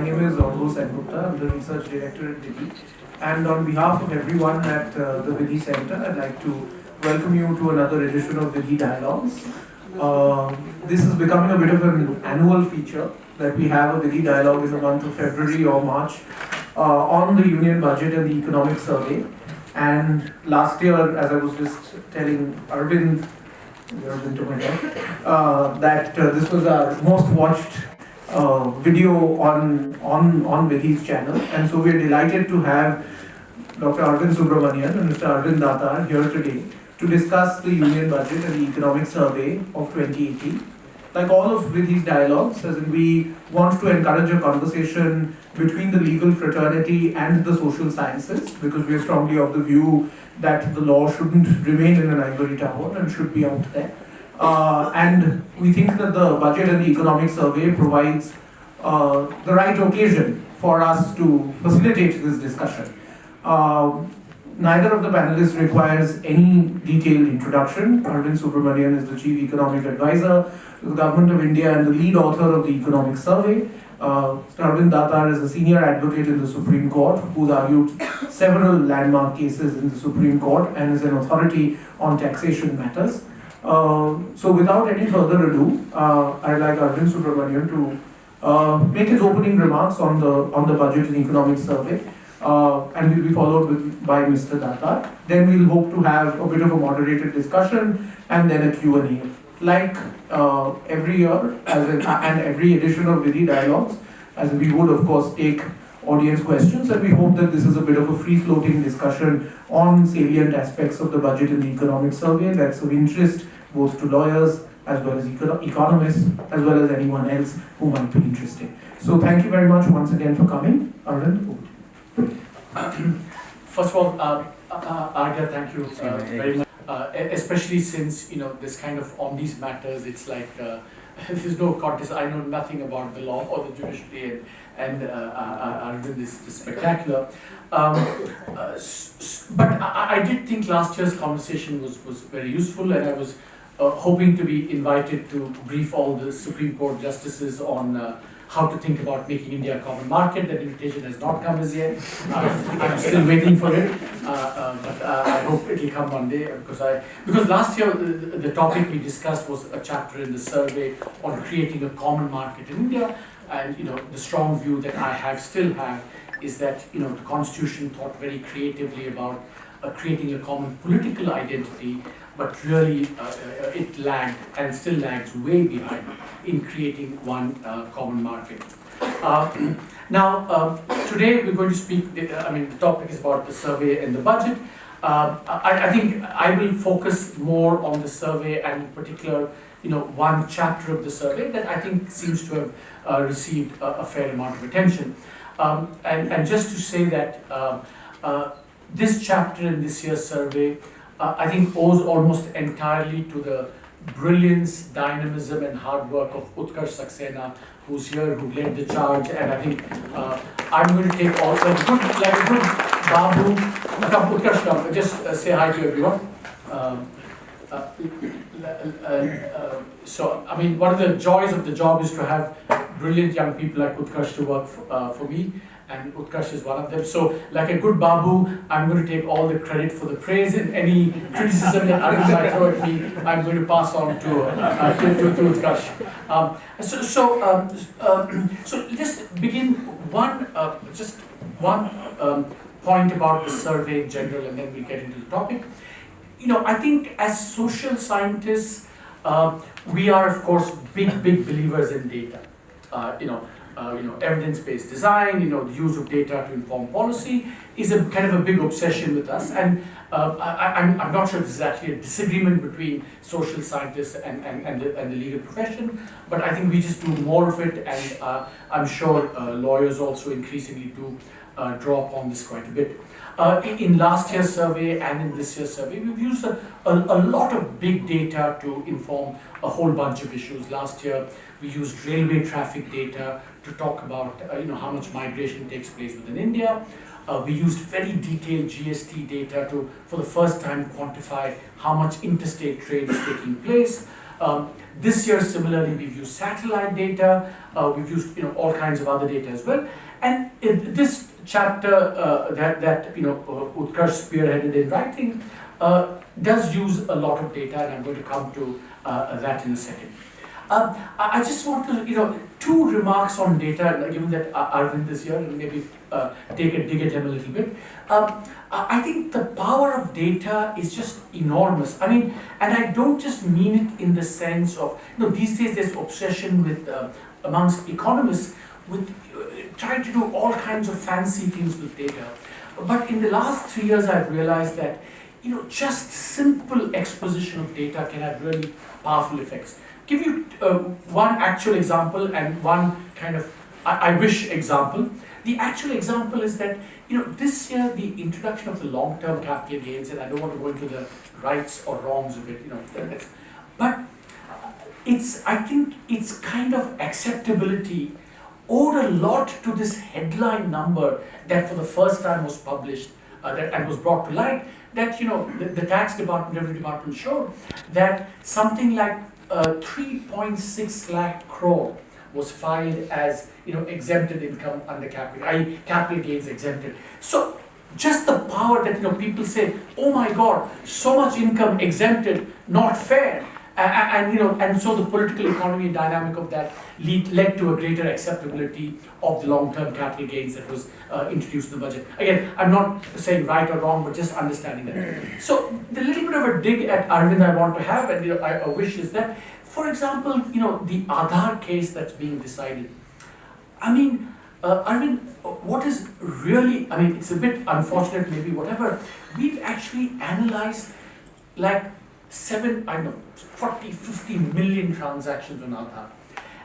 My name is Arvind I'm the Research Director at Vidhi. And on behalf of everyone at the Vidhi Center, I'd like to welcome you to another edition of Vidhi Dialogues. This is becoming a bit of an annual feature that we have a Vidhi Dialogue in the month of February or March on the Union Budget and the Economic Survey. And last year, as I was just telling Arvind, to my left, that this was our most watched video on Vidhi's channel, and so we're delighted to have Dr. Arvind Subramanian and Mr. Arvind Datar here today to discuss the Union Budget and the Economic Survey of 2018. Like all of Vidhi's dialogues, as in we want to encourage a conversation between the legal fraternity and the social sciences, because we are strongly of the view that the law shouldn't remain in an ivory tower and should be out there. And we think that the budget and the economic survey provides the right occasion for us to facilitate this discussion. Neither of the panelists requires any detailed introduction. Arvind Subramanian is the Chief Economic Advisor to the Government of India and the lead author of the Economic Survey. Arvind Datar is a senior advocate in the Supreme Court who's argued several landmark cases in the Supreme Court and is an authority on taxation matters. So without any further ado, I'd like Arvind Subramanian to make his opening remarks on the budget and economic survey. And will be followed by Mr. Datar. Then we'll hope to have a bit of a moderated discussion and then a Q&A. Like every year and every edition of Vidhi Dialogues, as we would of course take audience questions, and we hope that this is a bit of a free-floating discussion on salient aspects of the budget and the economic survey that's of interest both to lawyers as well as economists as well as anyone else who might be interested. So thank you very much once again for coming. Arvind. First of all, Arga, thank you very much. Especially since this kind of on these matters, it's like there's no contest. I know nothing about the law or the judiciary, and Arvind is spectacular. But I did think last year's conversation was very useful, and I was hoping to be invited to brief all the Supreme Court justices on how to think about making India a common market. That invitation has not come as yet. I'm still waiting for it, but I hope it will come one day, because last year the topic we discussed was a chapter in the survey on creating a common market in India, and the strong view that I still have is that the Constitution thought very creatively about creating a common political identity, but really it lagged and still lags way behind in creating one common market. Now, today we're going to speak, the topic is about the survey and the budget. I think I will focus more on the survey and in particular, one chapter of the survey that I think seems to have received a fair amount of attention. And just to say that this chapter in this year's survey I think owes almost entirely to the brilliance, dynamism and hard work of Utkarsh Saxena, who's here, who led the charge, and I think I'm going to take all like a good Babu. Come, Utkarsh, come, just say hi to everyone. So, one of the joys of the job is to have brilliant young people like Utkarsh to work for me, and Utkarsh is one of them. So, like a good Babu, I'm going to take all the credit for the praise, and any criticism that others might throw at me, I'm going to pass on to Utkarsh. So let's begin just one point about the survey in general, and then we get into the topic. I think as social scientists, we are of course big believers in data. Evidence-based design, the use of data to inform policy is a kind of a big obsession with us. And I'm not sure this is actually a disagreement between social scientists and the legal profession, but I think we just do more of it, and I'm sure lawyers also increasingly do draw upon this quite a bit. In last year's survey and in this year's survey, we've used a lot of big data to inform a whole bunch of issues. Last year, we used railway traffic data to talk about how much migration takes place within India. We used very detailed GST data to, for the first time, quantify how much interstate trade is taking place. This year, similarly, we've used satellite data, we've used all kinds of other data as well. And in this chapter that Utkarsh spearheaded in writing does use a lot of data, and I'm going to come to that in a second. I just want to, two remarks on data, given that Arvind is here, and maybe take a dig at him a little bit. I think the power of data is just enormous. I mean, and I don't just mean it in the sense of, these days there's obsession with, amongst economists, with trying to do all kinds of fancy things with data. But in the last 3 years, I've realized that, just simple exposition of data can have really powerful effects. Give you one actual example and one kind of I wish example. The actual example is that this year the introduction of the long-term capital gains, and I don't want to go into the rights or wrongs of it, but I think its kind of acceptability owed a lot to this headline number that for the first time was published and was brought to light. That the tax department, revenue department showed that something like 3.6 lakh crore was filed as exempted income under capital, i.e. capital gains exempted. So just the power that people say, oh my God, so much income exempted, not fair, and so the political economy dynamic of that led to a greater acceptability of the long-term capital gains that was introduced in the budget. Again, I'm not saying right or wrong, but just understanding that. So the little bit of a dig at Arvind I want to have, and I wish is that, for example, the Aadhaar case that's being decided. I mean, Arvind, what is really, it's a bit unfortunate, maybe whatever. We've actually analyzed like 40, 50 million transactions on Aadhaar.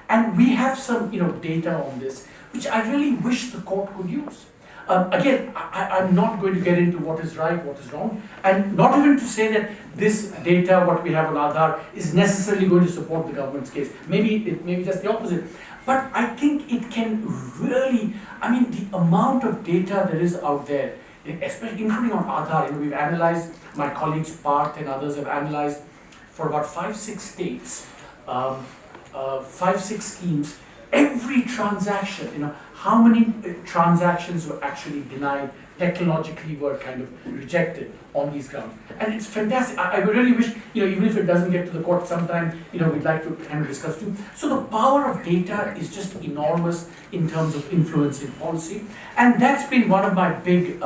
And we have some, data on this, which I really wish the court could use. Again, I'm not going to get into what is right, what is wrong, and not even to say that this data, what we have on Aadhaar, is necessarily going to support the government's case. Maybe it may be just the opposite. But I think it can really, the amount of data there is out there, especially including on Aadhaar, we've analyzed, my colleagues Parth and others have analyzed for about 5-6 states, 5-6 schemes, every transaction, how many transactions were actually denied, technologically were kind of rejected on these grounds. And it's fantastic. I really wish, even if it doesn't get to the court sometime, we'd like to kind of discuss too. So the power of data is just enormous in terms of influencing policy. And that's been one of my big,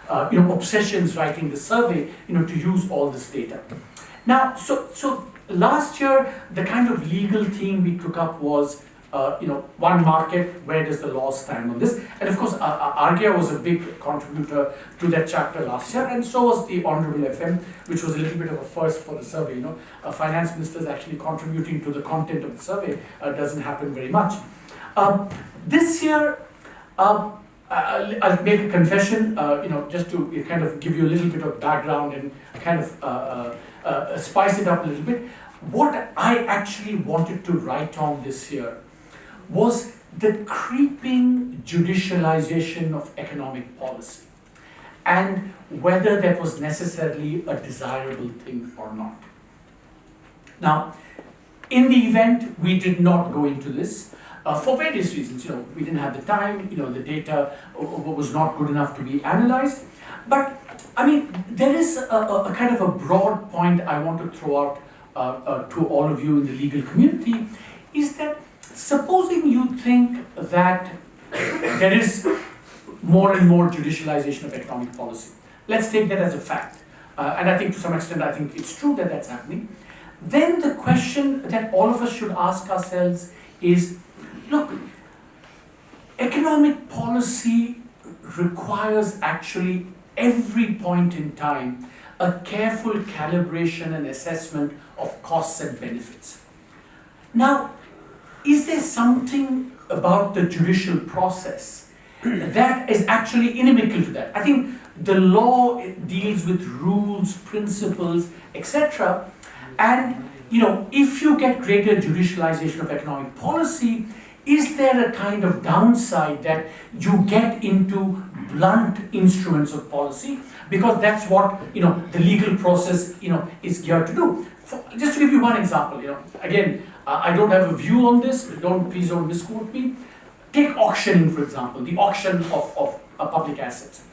obsessions writing the survey, to use all this data. Now, so last year, the kind of legal theme we took up was one market, where does the law stand on this? And of course, Argya was a big contributor to that chapter last year, and so was the Honorable FM, which was a little bit of a first for the survey. Finance ministers actually contributing to the content of the survey doesn't happen very much. This year, I'll make a confession, just to kind of give you a little bit of background and kind of spice it up a little bit. What I actually wanted to write on this year was the creeping judicialization of economic policy, and whether that was necessarily a desirable thing or not. Now, in the event, we did not go into this for various reasons. We didn't have the time, the data was not good enough to be analyzed. But, there is a kind of a broad point I want to throw out to all of you in the legal community, is that supposing you think that there is more and more judicialization of economic policy. Let's take that as a fact. And I think to some extent, I think it's true that that's happening. Then the question that all of us should ask ourselves is, look, economic policy requires actually every point in time a careful calibration and assessment of costs and benefits. Now, is there something about the judicial process that is actually inimical to that? I think the law deals with rules, principles, etc. And if you get greater judicialization of economic policy, is there a kind of downside that you get into blunt instruments of policy, because that's what the legal process is geared to do. Just to give you one example, again, I don't have a view on this. Please don't misquote me. Take auctioning, for example, the auction of public assets.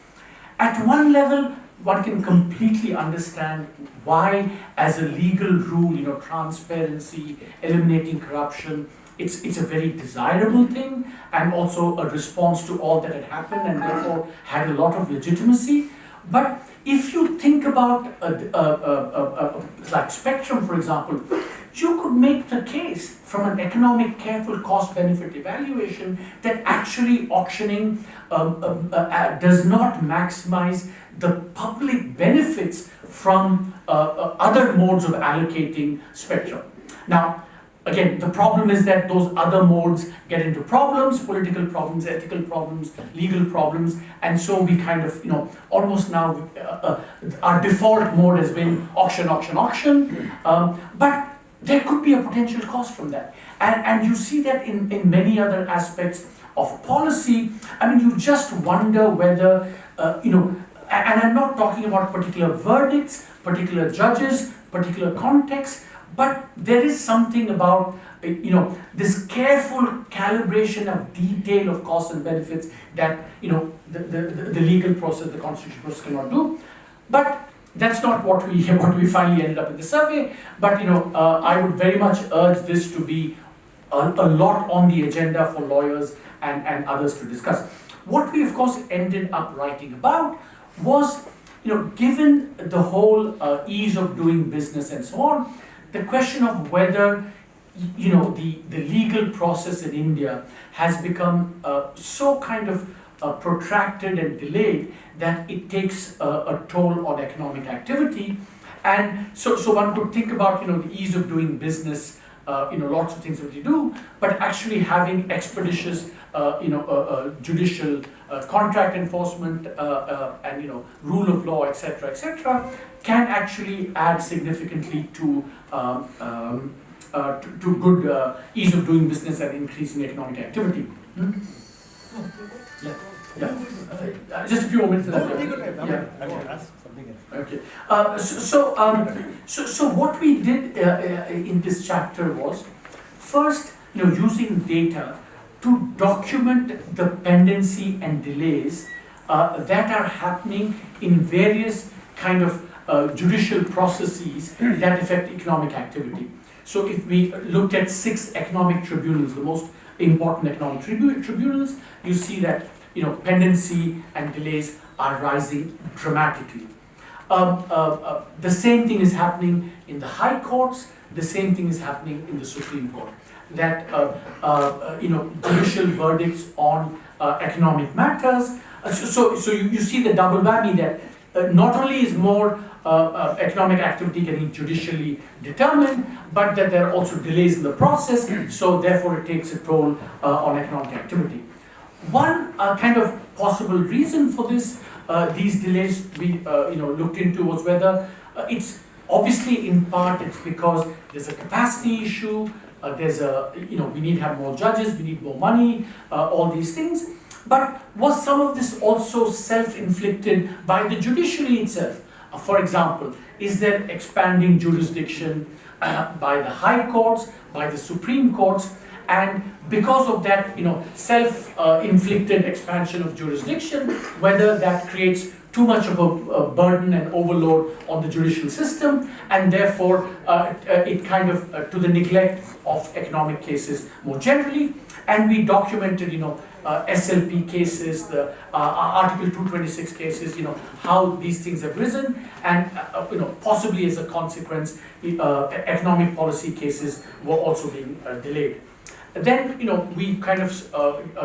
At one level, one can completely understand why, as a legal rule, transparency, eliminating corruption, it's a very desirable thing, and also a response to all that had happened, and therefore had a lot of legitimacy. But if you think about like spectrum, for example, you could make the case from an economic careful cost-benefit evaluation that actually auctioning does not maximize the public benefits from other modes of allocating spectrum. Now, again, the problem is that those other modes get into problems, political problems, ethical problems, legal problems, and so we kind of, almost now, our default mode has been auction, auction, auction, but there could be a potential cost from that. And you see that in many other aspects of policy. I mean, you just wonder whether, and I'm not talking about particular verdicts, particular judges, particular contexts, but there is something about, this careful calibration of detail of costs and benefits that, the legal process, the constitutional process cannot do. But that's not what we finally ended up in the survey. But, I would very much urge this to be a lot on the agenda for lawyers and others to discuss. What we, of course, ended up writing about was, given the whole ease of doing business and so on, the question of whether, the legal process in India has become so kind of protracted and delayed that it takes a toll on economic activity. And so one could think about, the ease of doing business, lots of things that we do, but actually having expeditious, judicial contract enforcement and, rule of law, etc., can actually add significantly to good ease of doing business and increasing economic activity. Yeah. Just a few more minutes. I will ask something else. Okay. So what we did in this chapter was, first, using data to document the pendency and delays that are happening in various kind of judicial processes that affect economic activity. So if we looked at 6 economic tribunals, the most important economic tribunals, you see that pendency and delays are rising dramatically. The same thing is happening in the high courts. The same thing is happening in the Supreme Court. That judicial verdicts on economic matters. So you see the double whammy that not only is more economic activity getting judicially determined, but that there are also delays in the process. So therefore, it takes a toll on economic activity. One kind of possible reason for this, these delays we looked into was whether it's obviously in part it's because there's a capacity issue. There's a we need to have more judges, we need more money, all these things. But was some of this also self-inflicted by the judiciary itself? For example, is there expanding jurisdiction by the high courts, by the Supreme Courts, and because of that, self-inflicted expansion of jurisdiction, whether that creates too much of a burden and overload on the judicial system, and therefore it kind of to the neglect of economic cases more generally. And we documented, SLP cases, the Article 226 cases, how these things have risen, and possibly as a consequence, economic policy cases were also being delayed. Then, we kind of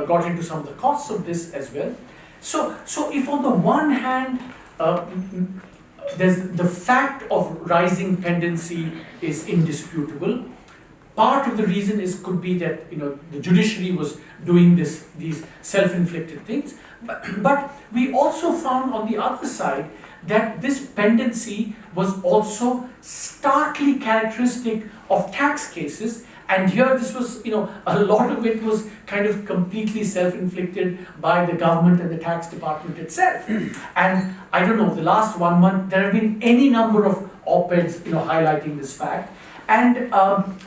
got into some of the costs of this as well. So if on the one hand, there's the fact of rising pendency is indisputable, part of the reason could be that the judiciary was doing these self-inflicted things, but we also found on the other side that this pendency was also starkly characteristic of tax cases, And here this was, a lot of it was kind of completely self-inflicted by the government and the tax department itself. And I don't know, the last 1 month, there have been any number of op-eds, highlighting this fact. And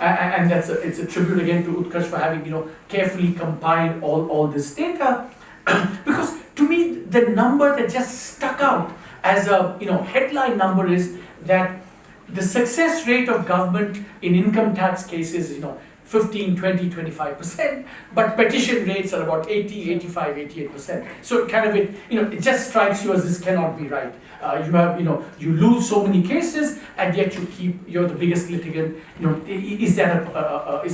it's a tribute again to Utkarsh for having, carefully compiled all this data. Because to me, the number that just stuck out as a, headline number is that the success rate of government in income tax cases, 15, 20, 25%, but petition rates are about 80, 85, 88%. So it just strikes you as this cannot be right. You lose so many cases, and yet you're the biggest litigant. Isn't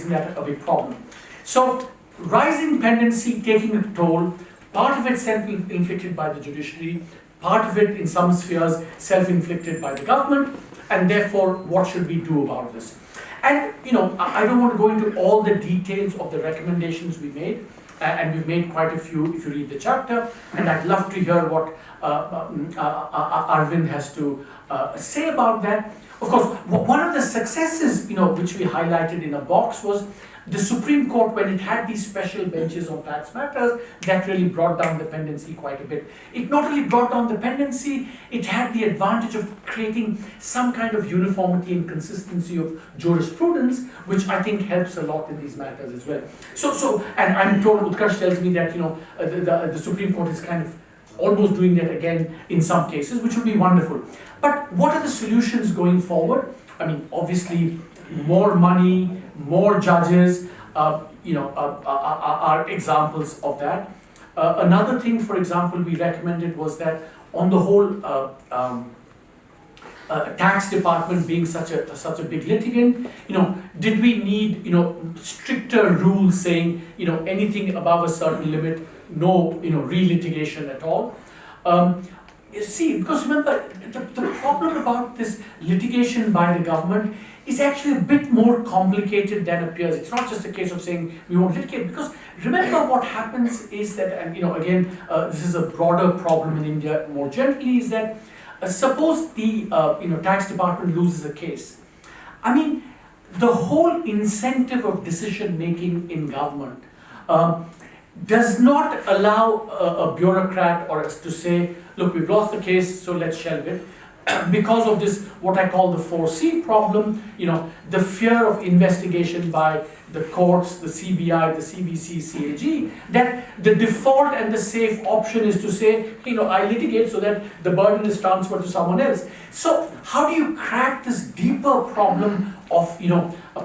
that a big problem? So rising pendency taking a toll, part of it self-inflicted by the judiciary, part of it in some spheres self-inflicted by the government, and therefore what should we do about this? And I don't want to go into all the details of the recommendations we made, and we've made quite a few if you read the chapter, and I'd love to hear what Arvind has to say about that. Of course, one of the successes which we highlighted in a box was the Supreme Court, when it had these special benches on tax matters, that really brought down the pendency quite a bit. It not only brought down the pendency, it had the advantage of creating some kind of uniformity and consistency of jurisprudence, which I think helps a lot in these matters as well. And I'm told, Utkarsh tells me that the Supreme Court is kind of almost doing that again in some cases, which would be wonderful. But what are the solutions going forward? I mean, obviously, more money, more judges, are examples of that. Another thing, for example, we recommended was that on the whole, tax department being such a big litigant, did we need stricter rules saying anything above a certain limit, no re-litigation at all? You see, because remember, the problem about this litigation by the government is actually a bit more complicated than appears. It's not just a case of saying we won't litigate, because remember what happens is that, and again, this is a broader problem in India more generally, is that suppose the tax department loses a case. I mean, the whole incentive of decision making in government does not allow a bureaucrat or us to say, look, we've lost the case, so let's shelve it. Because of this, what I call the 4C problem, the fear of investigation by the courts, the CBI, the CBC, CAG, that the default and the safe option is to say, I litigate so that the burden is transferred to someone else. So how do you crack this deeper problem of,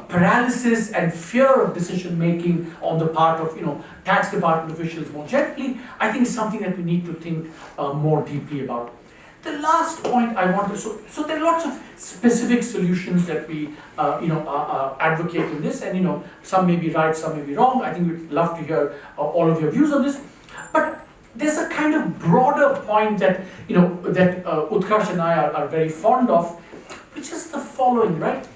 paralysis and fear of decision making on the part of, tax department officials more generally? I think is something that we need to think more deeply about. The last point I want to, so there are lots of specific solutions that we, advocate in this, and some may be right, some may be wrong. I think we'd love to hear all of your views on this. But there's a kind of broader point that, that Utkarsh and I are very fond of, which is the following, right?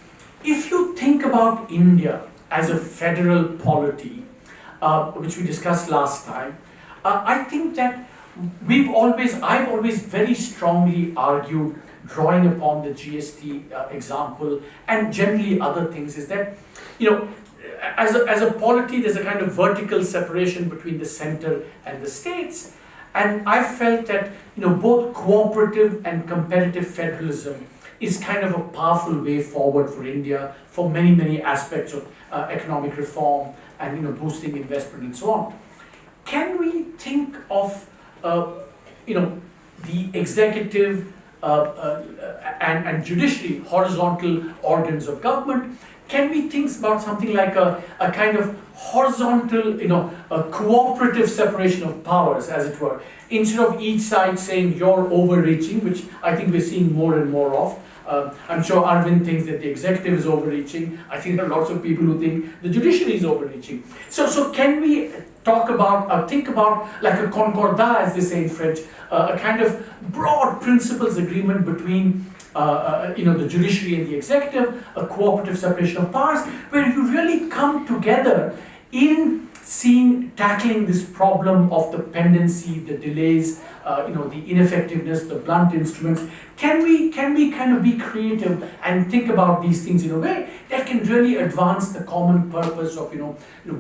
If you think about India as a federal polity, which we discussed last time, I think that I've always very strongly argued, drawing upon the GST example and generally other things, is that, as a polity, there's a kind of vertical separation between the center and the states. And I felt that, both cooperative and competitive federalism is kind of a powerful way forward for India for many, many aspects of economic reform and, boosting investment and so on. Can we think of the executive and judiciary, horizontal organs of government? Can we think about something like a kind of horizontal, a cooperative separation of powers, as it were, instead of each side saying you're overreaching, which I think we're seeing more and more of. I'm sure Arvind thinks that the executive is overreaching. I think there are lots of people who think the judiciary is overreaching. So can we talk about, think about like a concordat, as they say in French, a kind of broad principles agreement between the judiciary and the executive, a cooperative separation of powers, where you really come together in tackling this problem of the pendency, the delays, the ineffectiveness, the blunt instruments. Can we kind of be creative and think about these things in a way that can really advance the common purpose of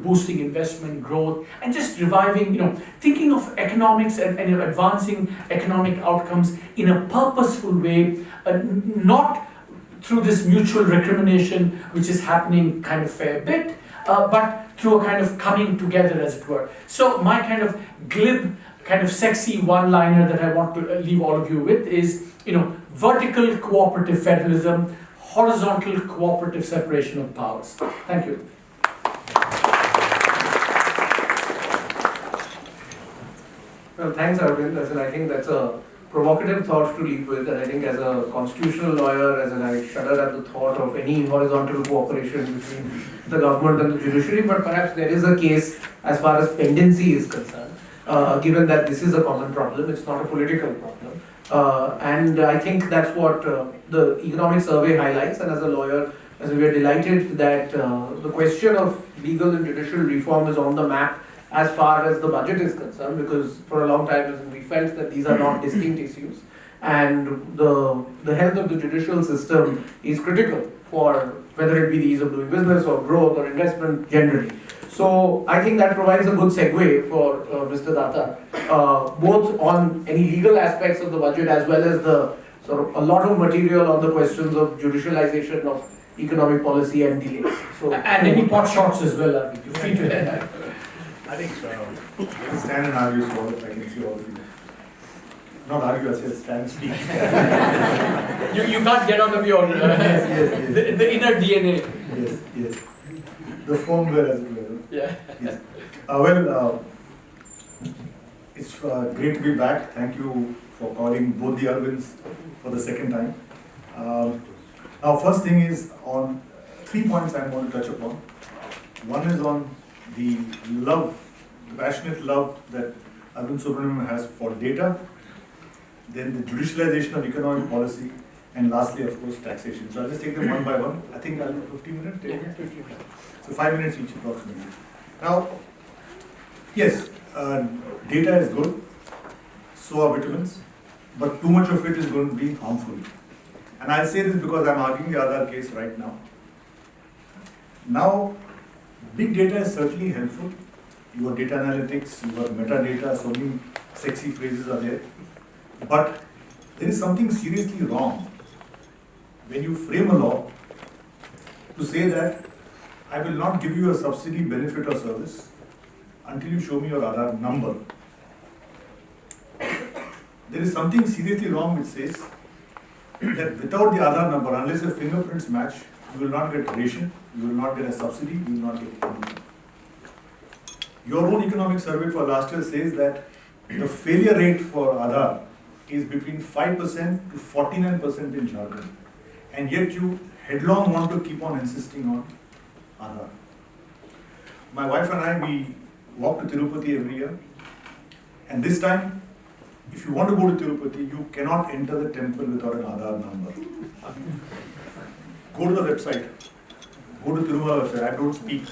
boosting investment growth and just reviving, thinking of economics and advancing economic outcomes in a purposeful way, not through this mutual recrimination which is happening kind of fair bit, but through a kind of coming together, as it were. So my kind of glib, kind of sexy one-liner that I want to leave all of you with is, vertical cooperative federalism, horizontal cooperative separation of powers. Thank you. Well, thanks, Arvind. I think that's a provocative thought to leave with, and I think as a constitutional lawyer, I shudder at the thought of any horizontal cooperation between the government and the judiciary, but perhaps there is a case as far as pendency is concerned, given that this is a common problem, it's not a political problem. And I think that's what the economic survey highlights, and as a lawyer, we are delighted that the question of legal and judicial reform is on the map as far as the budget is concerned, because for a long time we felt that these are not distinct issues, and the health of the judicial system is critical for whether it be the ease of doing business or growth or investment generally. So I think that provides a good segue for Mr. Datar, both on any legal aspects of the budget as well as the sort of a lot of material on the questions of judicialization of economic policy and delays. So, and any pot shots as well, Arvind. You're free to I think let me stand and argue so that I can see all of you. Not argue, I said stand and speak. you can't get out of your yes. The inner DNA. Yes. The firmware, as it were. Yeah. Yes. It's great to be back. Thank you for calling both the Arvinds for the second time. Now, first thing is on 3 points I want to touch upon. One is on the passionate love that Arvind Subramanian has for data, then the judicialization of economic policy, and lastly, of course, taxation. So I'll just take them one by one. I think I'll have 15 minutes. 15 minutes. So 5 minutes each approximately. Now, yes, data is good, so are vitamins, but too much of it is going to be harmful. And I'll say this because I'm arguing the Aadhaar case right now. Now, big data is certainly helpful. Your data analytics, your metadata, so many sexy phrases are there. But there is something seriously wrong when you frame a law to say that I will not give you a subsidy, benefit or service until you show me your Aadhaar number. There is something seriously wrong which says that without the Aadhaar number, unless your fingerprints match, you will not get ration, you will not get a subsidy, you will not get anything. Your own economic survey for last year says that the failure rate for Aadhaar is between 5% to 49% in Jharkhand. And yet you headlong want to keep on insisting on Aadhaar. My wife and I, we walk to Tirupati every year. And this time, if you want to go to Tirupati, you cannot enter the temple without an Aadhaar number. Go to the website. Go to Tirumala website. I don't speak.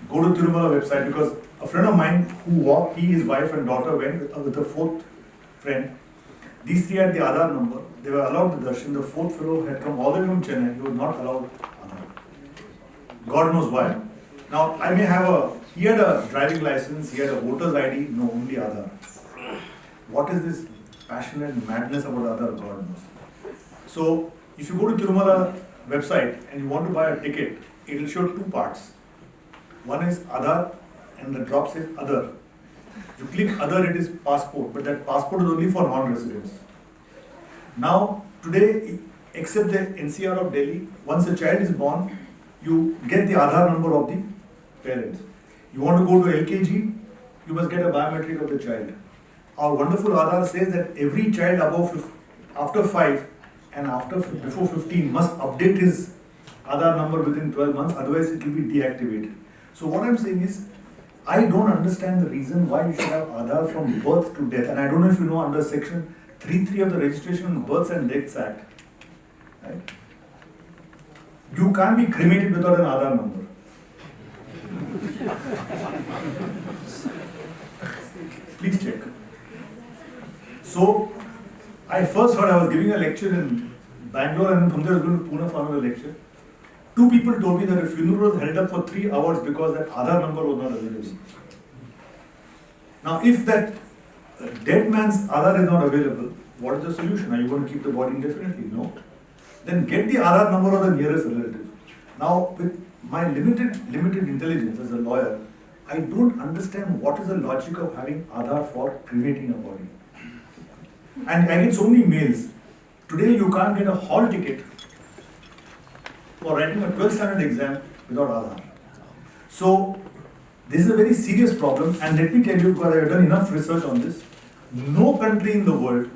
Go to Tirumala website because a friend of mine who walked, he, his wife and daughter went with a fourth friend. These three had the Aadhaar number. They were allowed the darshan. The fourth fellow had come all the way from Chennai. He was not allowed Aadhaar. God knows why. Now, I may have he had a driving license, he had a voter's ID, no, only Aadhaar. What is this passionate madness about Aadhaar? God knows. So, if you go to Tirumala website and you want to buy a ticket, it will show two parts. One is Aadhaar and the drop says Other. You click Other, it is passport, but that passport is only for non-residents. Now, today, except the NCR of Delhi, once a child is born, you get the Aadhaar number of the parents. You want to go to LKG, you must get a biometric of the child. Our wonderful Aadhaar says that every child after 5 and before 15 must update his Aadhaar number within 12 months, otherwise it will be deactivated. So what I'm saying is, I don't understand the reason why you should have Aadhaar from birth to death. And I don't know if you know under section 3.3 of the Registration on Births and Deaths Act, right? You can't be cremated without an Aadhaar number. Please check. So, I first heard I was giving a lecture in Bangalore and from there I was going to Pune for another lecture. Two people told me that a funeral was held up for 3 hours because that Aadhaar number was not available. Now, if that dead man's Aadhaar is not available, what is the solution? Are you going to keep the body indefinitely? No. Then get the Aadhaar number of the nearest relative. Now, with my limited intelligence as a lawyer, I don't understand what is the logic of having Aadhaar for cremating a body. And I get so many mails. Today you can't get a hall ticket for writing a 12th standard exam without Aadhaar. So, this is a very serious problem, and let me tell you, because I have done enough research on this, no country in the world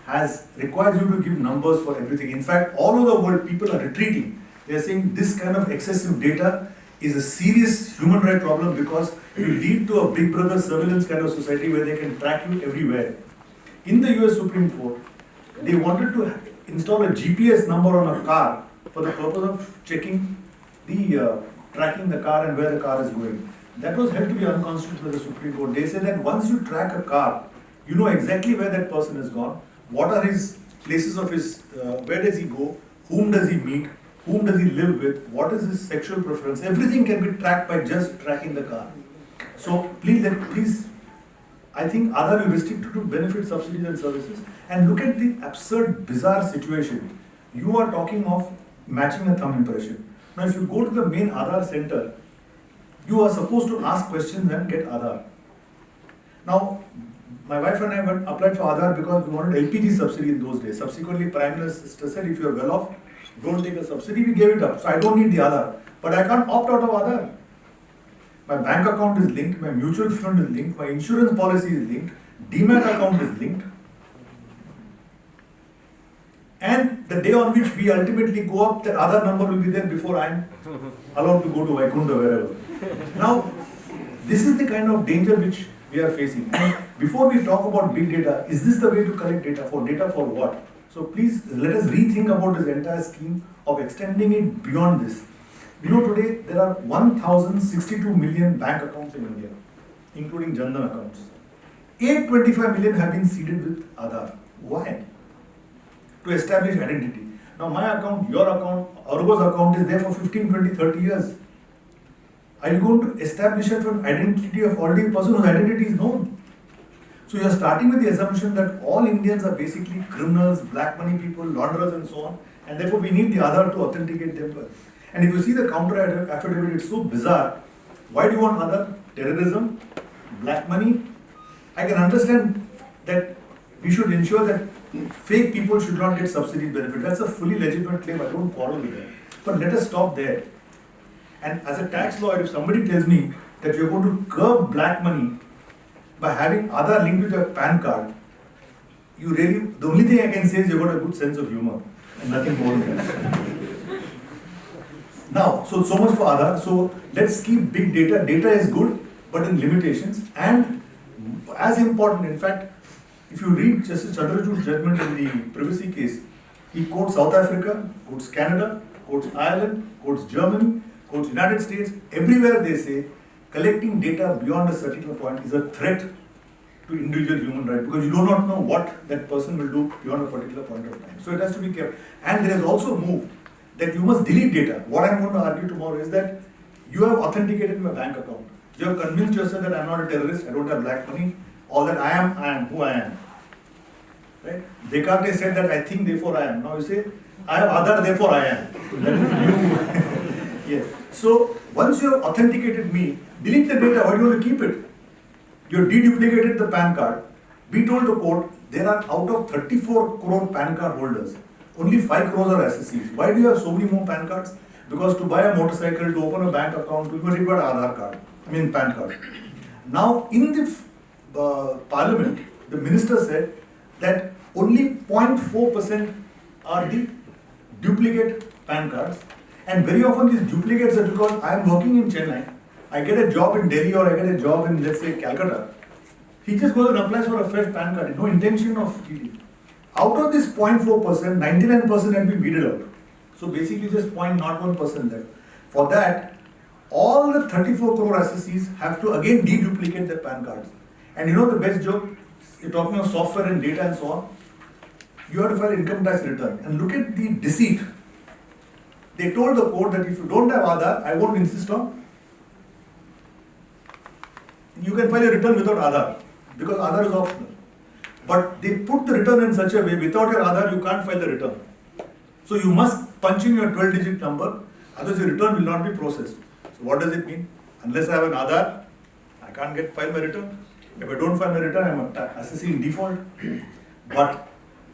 has requires you to give numbers for everything. In fact, all over the world, people are retreating. They are saying this kind of excessive data is a serious human right problem because it will lead to a big brother surveillance kind of society where they can track you everywhere. In the US Supreme Court, they wanted to install a GPS number on a car for the purpose of checking the tracking the car and where the car is going. That was held to be unconstitutional by the Supreme Court. They said that once you track a car, you know exactly where that person has gone, what are his places of his, where does he go, whom does he meet, whom does he live with, what is his sexual preference. Everything can be tracked by just tracking the car. So please, I think Aadhaar will restrict to benefit, subsidies and services. And look at the absurd, bizarre situation. You are talking of matching a thumb impression. Now if you go to the main Aadhaar center, you are supposed to ask questions and get Aadhaar. Now, my wife and I went applied for Aadhaar because we wanted LPG subsidy in those days. Subsequently, Prime Minister said if you are well off, don't take a subsidy, we gave it up. So I don't need the Aadhaar. But I can't opt out of Aadhaar. My bank account is linked, my mutual fund is linked, my insurance policy is linked, Demat account is linked. And the day on which we ultimately go up, the Aadhaar number will be there before I am allowed to go to Vaikunta, wherever. Now, this is the kind of danger which we are facing. And before we talk about big data, is this the way to collect data? Data for what? So please let us rethink about this entire scheme of extending it beyond this. You know, today there are 1,062 million bank accounts in India, including Jan Dhan accounts. 825 million have been seeded with Aadhaar. Why? To establish identity. Now my account, your account, Argo's account is there for 15, 20, 30 years. Are you going to establish an identity of already a person whose identity is known? So you are starting with the assumption that all Indians are basically criminals, black money people, launderers and so on, and therefore we need the Aadhaar to authenticate them. And if you see the counter affidavit, it's so bizarre. Why do you want Aadhaar? Terrorism, black money. I can understand that we should ensure that fake people should not get subsidy benefit. That's a fully legitimate claim. I don't quarrel with that. But let us stop there. And as a tax lawyer, if somebody tells me that you're going to curb black money by having Aadhaar linked with your PAN card, the only thing I can say is you've got a good sense of humor and nothing more than that. Now, so much for Aadhaar. So let's keep big data. Data is good, but in limitations. And as important, in fact, if you read Justice Chandrachud's judgment in the privacy case, he quotes South Africa, quotes Canada, quotes Ireland, quotes Germany, quotes United States. Everywhere they say collecting data beyond a certain point is a threat to individual human rights because you do not know what that person will do beyond a particular point of time. So it has to be kept. And there is also moved that you must delete data. What I am going to argue tomorrow is that you have authenticated my bank account. You have convinced yourself that I am not a terrorist, I don't have black money, all that I am who I am. Right? Descartes said that I think, therefore I am. Now you say, I have Aadhaar, therefore I am. That is you. Yes. So once you have authenticated me, delete the data. Why do you want to keep it? You have deduplicated the PAN card. Be told to quote, there are out of 34 crore PAN card holders, only 5 crores are SSCs. Why do you have so many more PAN cards? Because to buy a motorcycle, to open a bank account, you require Aadhaar card. PAN card. Now in the parliament, the minister said that only 0.4% are the duplicate PAN cards, and very often these duplicates are because I am working in Chennai, I get a job in Delhi or I get a job in, let's say, Calcutta. He just goes and applies for a fresh PAN card, no intention of cheating. Out of this 0.4%, 99% has been weeded out. So basically just 0.01% left. For that, all the 34 crore SSCs have to again deduplicate their PAN cards. And you know the best joke? You're talking of software and data and so on. You have to file income tax return. And look at the deceit. They told the court that if you don't have Aadhaar, I won't insist on. You can file a return without Aadhaar, because Aadhaar is optional. But they put the return in such a way, without your Aadhaar, you can't file the return. So you must punch in your 12-digit number, otherwise your return will not be processed. So what does it mean? Unless I have an Aadhaar, I can't file my return. If I don't file my return, I'm assessing in default. But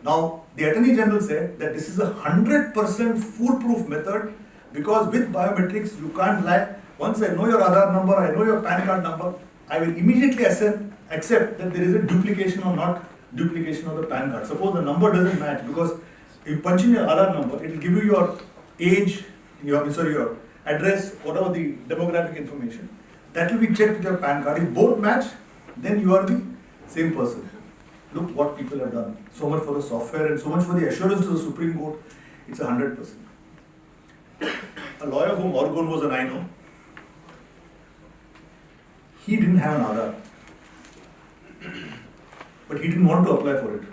now the Attorney General said that this is a 100% foolproof method, because with biometrics you can't lie. Once I know your Aadhaar number, I know your PAN card number, I will immediately accept that there is a duplication or not duplication of the PAN card. Suppose the number doesn't match, because if you punch in your Aadhaar number, it will give you your age, your address, whatever the demographic information. That will be checked with your PAN card. If both match, then you are the same person. Look what people have done. So much for the software and so much for the assurance to the Supreme Court. It's 100%. A lawyer whom Orgon was an I know, he didn't have an Aadhaar. But he didn't want to apply for it.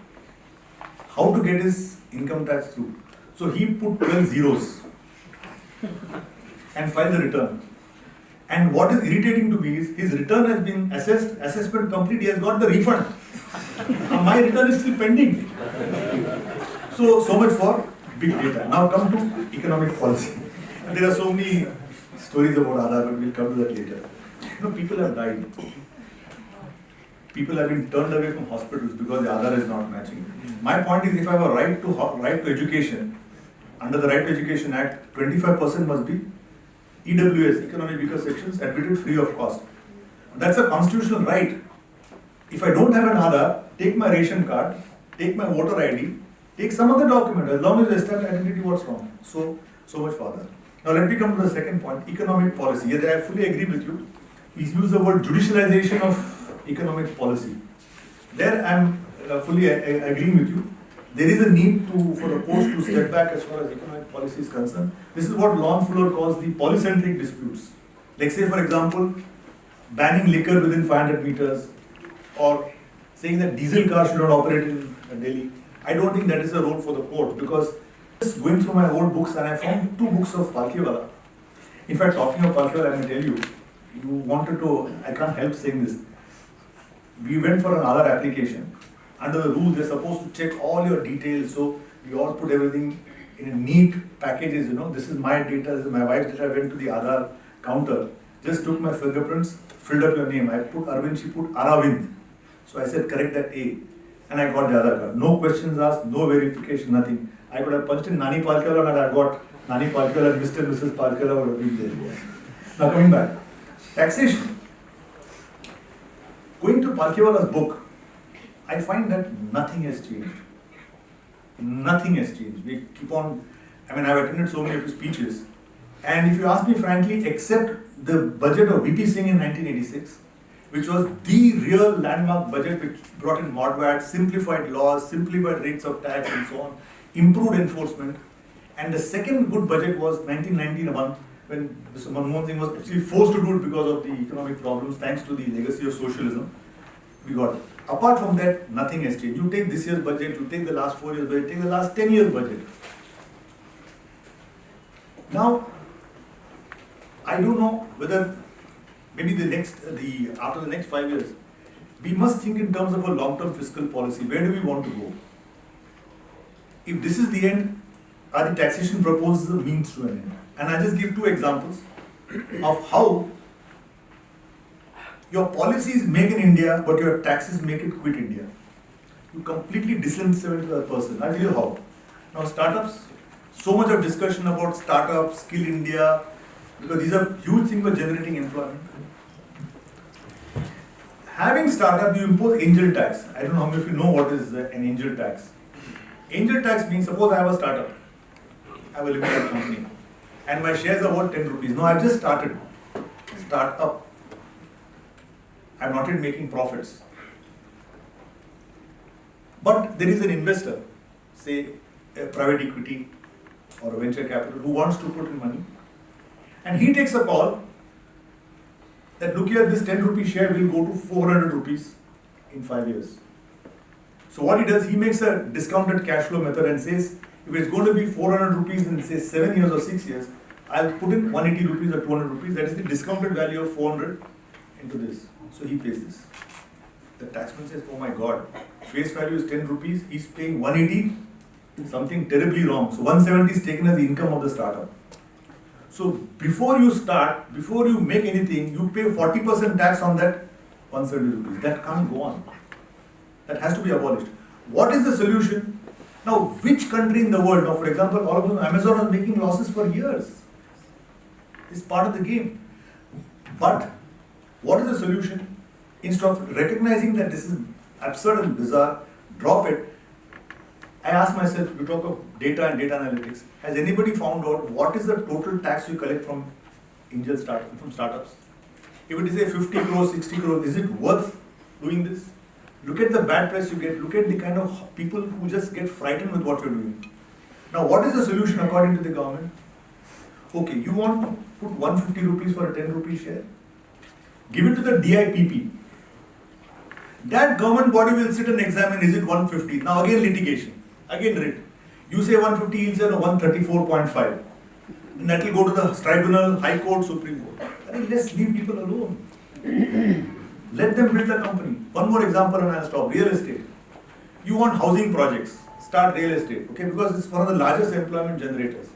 How to get his income tax through? So he put 12 zeros and filed the return. And what is irritating to me is his return has been assessed, assessment complete, he has got the refund. My return is still pending. So much for big data. Now come to economic policy. There are so many stories about Aadhaar, but we'll come to that later. People have died. People have been turned away from hospitals because the Aadhaar is not matching. My point is, if I have a right to education, under the Right to Education Act, 25% must be EWS, Economic Weaker Sections, admitted free of cost. That's a constitutional right. If I don't have an Aadhaar, take my ration card, take my voter ID, take some other document, as long as you establish identity, what's wrong? So much for that. Now let me come to the second point, economic policy. Yes, I fully agree with you. He's used the word judicialization of economic policy. There I am fully agreeing with you. There is a need for the courts to step back as far as economic policy is concerned. This is what Lon Fuller calls the polycentric disputes. Like say for example, banning liquor within 500 meters or saying that diesel cars should not operate in Delhi. I don't think that is a role for the court, because just going through my old books and I found 2 books of Palkhiwala. In fact, talking of Palkhiwala, I may tell you, you wanted to, I can't help saying this. We went for an Aadhaar application. Under the rules, they're supposed to check all your details, so we all put everything in a neat packages, this is my data, this is my wife's data. I went to the Aadhaar counter, just took my fingerprints, filled up your name. I put Arvind, she put Aravind. So I said, correct that A. And I got the Aadhaar card. No questions asked, no verification, nothing. I could have punched in Nani Palkhiwala and I got Nani Palkhiwala and Mr. and Mrs. Palkhiwala would have been there. Now coming back. Taxation. Going to Palkhiwala's book, I find that nothing has changed. Nothing has changed. We keep on, I've attended so many of his speeches. And if you ask me frankly, except the budget of VP Singh in 1986, which was the real landmark budget which brought in MODVAT, simplified laws, simplified rates of tax and so on, improved enforcement. And the second good budget was 1991, when Mr. Manmohan Singh was actually forced to do it because of the economic problems, thanks to the legacy of socialism. We got it. Apart from that, nothing has changed. You take this year's budget, you take the last 4 years budget, take the last 10 years budget. Now, I don't know whether maybe after the next 5 years, we must think in terms of a long-term fiscal policy. Where do we want to go? If this is the end, are the taxation proposals a means to an end? And I just give 2 examples of how your policies make in India, but your taxes make it quit India. You completely disincentivize the person. I'll tell you how. Now startups, so much of discussion about startups, Skill India, because these are huge things for generating employment. Having startup, you impose angel tax. I don't know how many of you know what is an angel tax. Angel tax means, suppose I have a startup, I have a limited company, and my shares are worth 10 rupees. No, I've just started. Startup. I'm not yet making profits. But there is an investor, say a private equity or a venture capital, who wants to put in money. And he takes a call that look here, this 10 rupee share will go to 400 rupees in 5 years. So what he does, he makes a discounted cash flow method and says, if it's going to be 400 rupees in say 7 years or 6 years, I'll put in 180 rupees or 200 rupees, that is the discounted value of 400 into this. So he pays this. The taxman says, oh my God, face value is 10 rupees, he's paying 180, something terribly wrong. So 170 is taken as the income of the startup. So before you start, before you make anything, you pay 40% tax on that 170 rupees. That can't go on. That has to be abolished. What is the solution? Now, which country in the world, now for example, all of them, Amazon was making losses for years. It's part of the game. But what is the solution? Instead of recognizing that this is absurd and bizarre, drop it. I ask myself, you talk of data and data analytics, has anybody found out what is the total tax you collect from startups? If it is a 50 crores, 60 crores, is it worth doing this? Look at the bad press you get, look at the kind of people who just get frightened with what you're doing. Now what is the solution according to the government? Okay, you want to put 150 rupees for a 10 rupee share? Give it to the DIPP. That government body will sit and examine, is it 150? Now again litigation, again writ. You say 150, he'll say no, 134.5. And that will go to the tribunal, High Court, Supreme Court. I mean, let's leave people alone. Let them build a company. One more example and I'll stop. Real estate. You want housing projects, start real estate, okay, because it's one of the largest employment generators.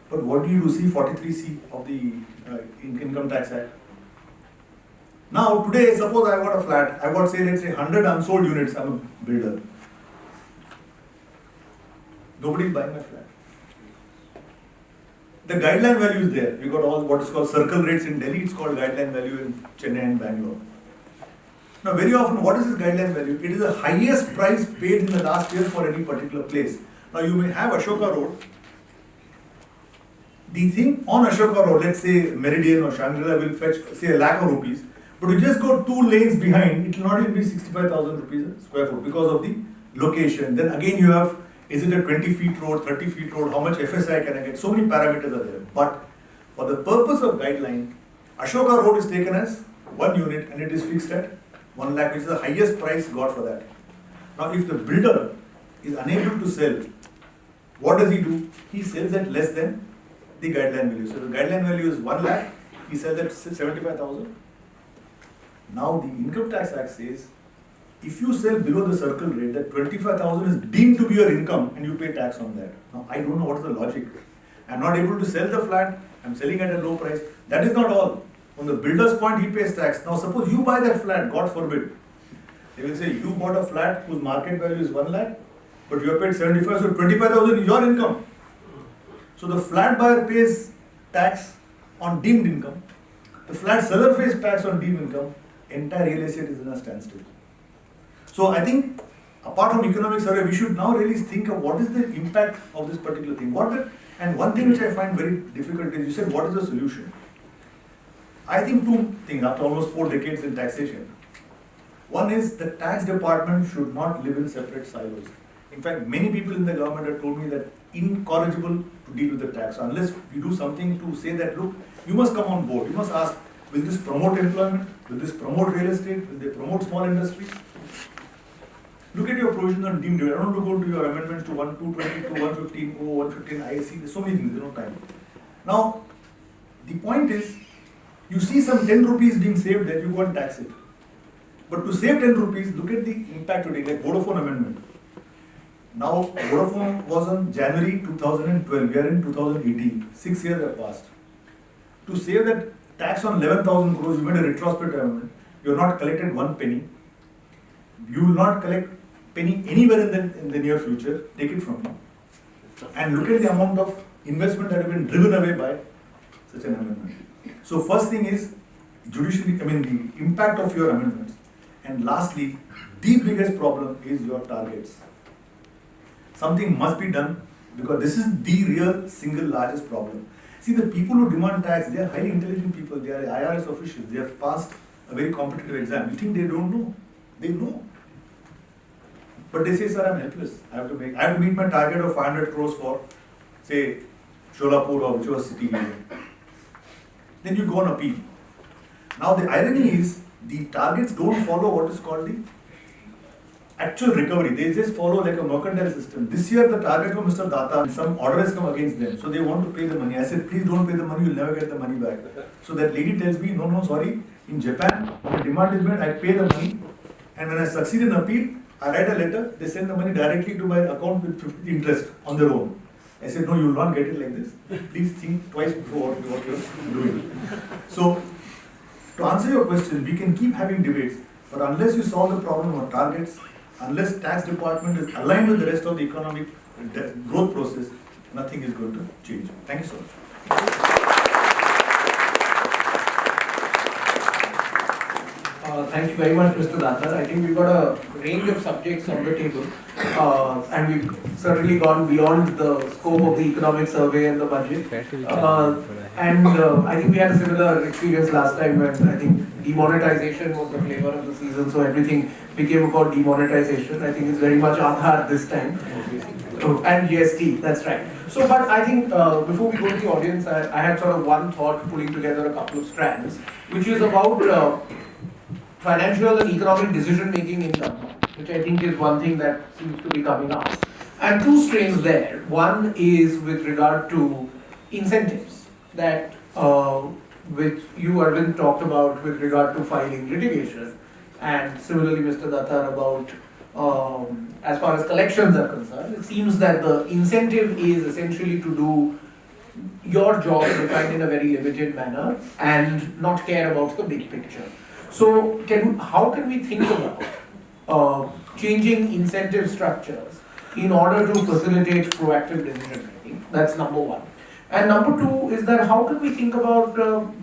But what do you do? See 43C of the Income Tax Act. Now today, suppose I got a flat, I got say let's say 100 unsold units, I'm a builder. Nobody is buying my flat. The guideline value is there. We got all what is called circle rates in Delhi, it's called guideline value in Chennai and Bangalore. Now very often, what is this guideline value? It is the highest price paid in the last year for any particular place. Now you may have Ashoka Road. The thing on Ashoka Road, let's say Meridian or Shangri-La will fetch say a lakh of rupees, but you just go 2 lanes behind, it will not even be 65,000 rupees a square foot because of the location. Then again you have, is it a 20 feet road, 30 feet road, how much FSI can I get? So many parameters are there. But for the purpose of guideline, Ashoka Road is taken as 1 unit and it is fixed at 1 lakh, which is the highest price got for that. Now if the builder is unable to sell, what does he do? He sells at less than the guideline value. So the guideline value is 1 lakh, he sells at 75,000. Now the Income Tax Act says, if you sell below the circle rate, that 25,000 is deemed to be your income and you pay tax on that. Now I don't know what is the logic. I'm not able to sell the flat, I'm selling at a low price. That is not all. On the builder's point, he pays tax. Now suppose you buy that flat, God forbid. They will say, you bought a flat whose market value is 1 lakh, but you have paid 75, so 25,000 is your income. So the flat buyer pays tax on deemed income. The flat seller pays tax on deemed income. Entire real estate is in a standstill. So I think, apart from economic survey, we should now really think of what is the impact of this particular thing. And one thing which I find very difficult is, you said, what is the solution? I think 2 things after almost 4 decades in taxation. One is the tax department should not live in separate silos. In fact, many people in the government have told me that incorrigible to deal with the tax. So unless we do something to say that, look, you must come on board. You must ask, will this promote employment? Will this promote real estate? Will they promote small industry? Look at your provisions on deemed dividend. I don't want to go to your amendments to 222, 115, 115, ISC. There's so many things, there's no time. Now, the point is, you see some 10 rupees being saved there, you go and tax it. But to save 10 rupees, look at the impact today, like Vodafone amendment. Now, Vodafone was on January 2012, we are in 2018, 6 years have passed. To save that tax on 11,000 crores, you made a retrospective amendment, you have not collected 1 penny. You will not collect penny anywhere in the near future, take it from me. And look at the amount of investment that have been driven away by such an amendment. So first thing is, the impact of your amendments. And lastly, the biggest problem is your targets. Something must be done because this is the real single largest problem. See, the people who demand tax, they are highly intelligent people, they are IRS officials, they have passed a very competitive exam. You think they don't know? They know. But they say, sir, I'm helpless. I have to meet my target of 500 crores for, say, Sholapur or whichever city you are. Then you go on appeal. Now the irony is, the targets don't follow what is called the actual recovery. They just follow like a mercantile system. This year the target for Mr. Datar, some order has come against them. So they want to pay the money. I said, please don't pay the money, you'll never get the money back. So that lady tells me, no, sorry, in Japan, the demand is made, I pay the money. And when I succeed in appeal, I write a letter, they send the money directly to my account with 50 interest on their own. I said, no, you will not get it like this. Please think twice before what you're doing. So, to answer your question, we can keep having debates, but unless you solve the problem of targets, unless tax department is aligned with the rest of the economic growth process, nothing is going to change. Thank you so much. Thank you very much, Mr. Datar. I think we've got a range of subjects on the table, and we've certainly gone beyond the scope of the economic survey and the budget. I think we had a similar experience last time when I think demonetization was the flavor of the season, so everything became about demonetization. I think it's very much Aadhaar this time. Oh, and GST, that's right. So, but I think before we go to the audience, I had sort of one thought pulling together a couple of strands, which is about financial and economic decision making in government, which I think is one thing that seems to be coming up. And two strains there. One is with regard to incentives that which you, Arvind, talked about with regard to filing litigation, and similarly Mr. Datar about as far as collections are concerned. It seems that the incentive is essentially to do your job defined in a very limited manner and not care about the big picture. So, how can we think about changing incentive structures in order to facilitate proactive decision making? That's number one. And number two is that how can we think about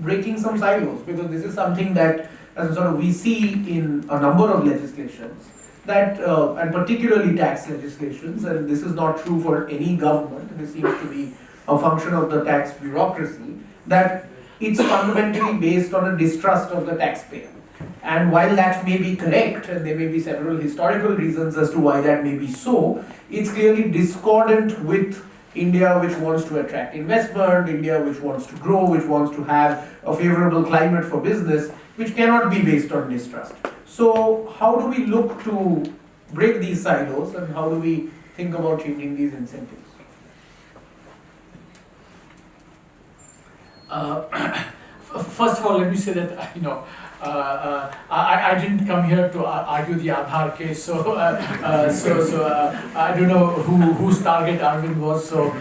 breaking some silos? Because this is something that sort of we see in a number of legislations that, and particularly tax legislations, and this is not true for any government, this seems to be a function of the tax bureaucracy, that it's fundamentally based on a distrust of the taxpayer. And while that may be correct, and there may be several historical reasons as to why that may be so, it's clearly discordant with India, which wants to attract investment, India which wants to grow, which wants to have a favorable climate for business, which cannot be based on distrust. So how do we look to break these silos, and how do we think about changing these incentives? First of all, let me say that I didn't come here to argue the Aadhaar case, so I don't know whose target Arvind was. So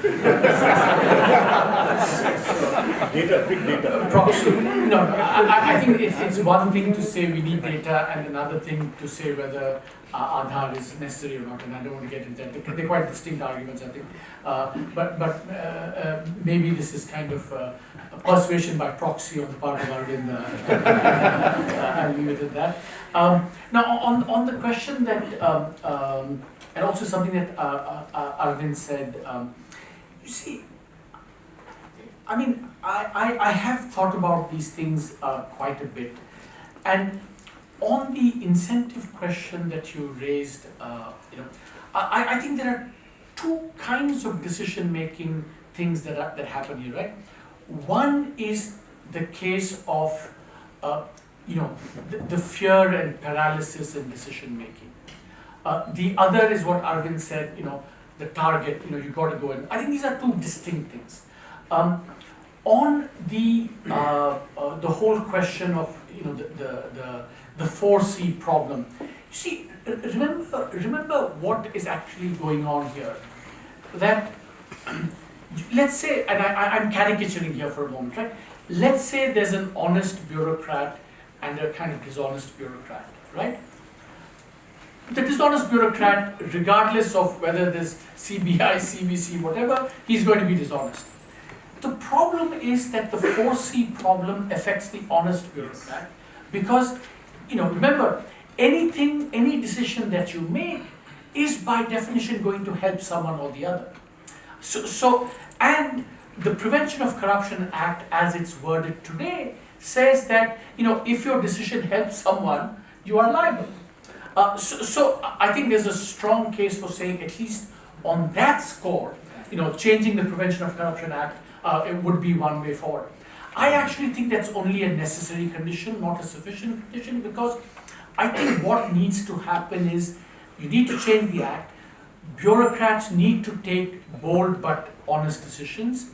Data, big data. Proxy. No, I think it's one thing to say we need data, and another thing to say whether Aadhaar is necessary or not, and I don't want to get into that. They're quite distinct arguments, I think. But maybe this is kind of a persuasion by proxy on the part of Arvind. I'll leave it at that. Now, on the question that, and also something that Arvind said, you see, I mean, I have thought about these things quite a bit, and on the incentive question that you raised, I think there are two kinds of decision-making things that happen here, right? One is the case of, the fear and paralysis in decision-making. The other is what Arvind said, the target, you got to go in. I think these are two distinct things. On the whole question of, the 4C problem. You see, remember what is actually going on here. That, let's say, and I'm caricaturing here for a moment, right? Let's say there's an honest bureaucrat and a kind of dishonest bureaucrat, right? The dishonest bureaucrat, regardless of whether there's CBI, CBC, whatever, he's going to be dishonest. The problem is that the 4C problem affects the honest bureaucrat because, remember, any decision that you make is by definition going to help someone or the other. And the Prevention of Corruption Act, as it's worded today, says that, if your decision helps someone, you are liable. So I think there's a strong case for saying, at least on that score, changing the Prevention of Corruption Act, it would be one way forward. I actually think that's only a necessary condition, not a sufficient condition, because I think what needs to happen is you need to change the act. Bureaucrats need to take bold but honest decisions,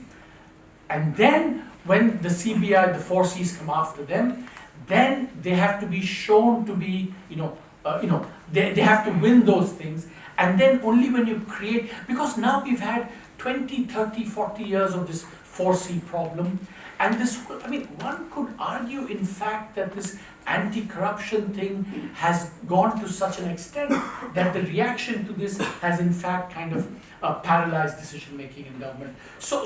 and then when the CBI, the 4Cs come after them, then they have to be shown to be, they have to win those things, and then only when you create, because now we've had 20, 30, 40 years of this 4C problem, and this, I mean, one could argue in fact that this anti-corruption thing has gone to such an extent that the reaction to this has in fact kind of paralyzed decision making in government. So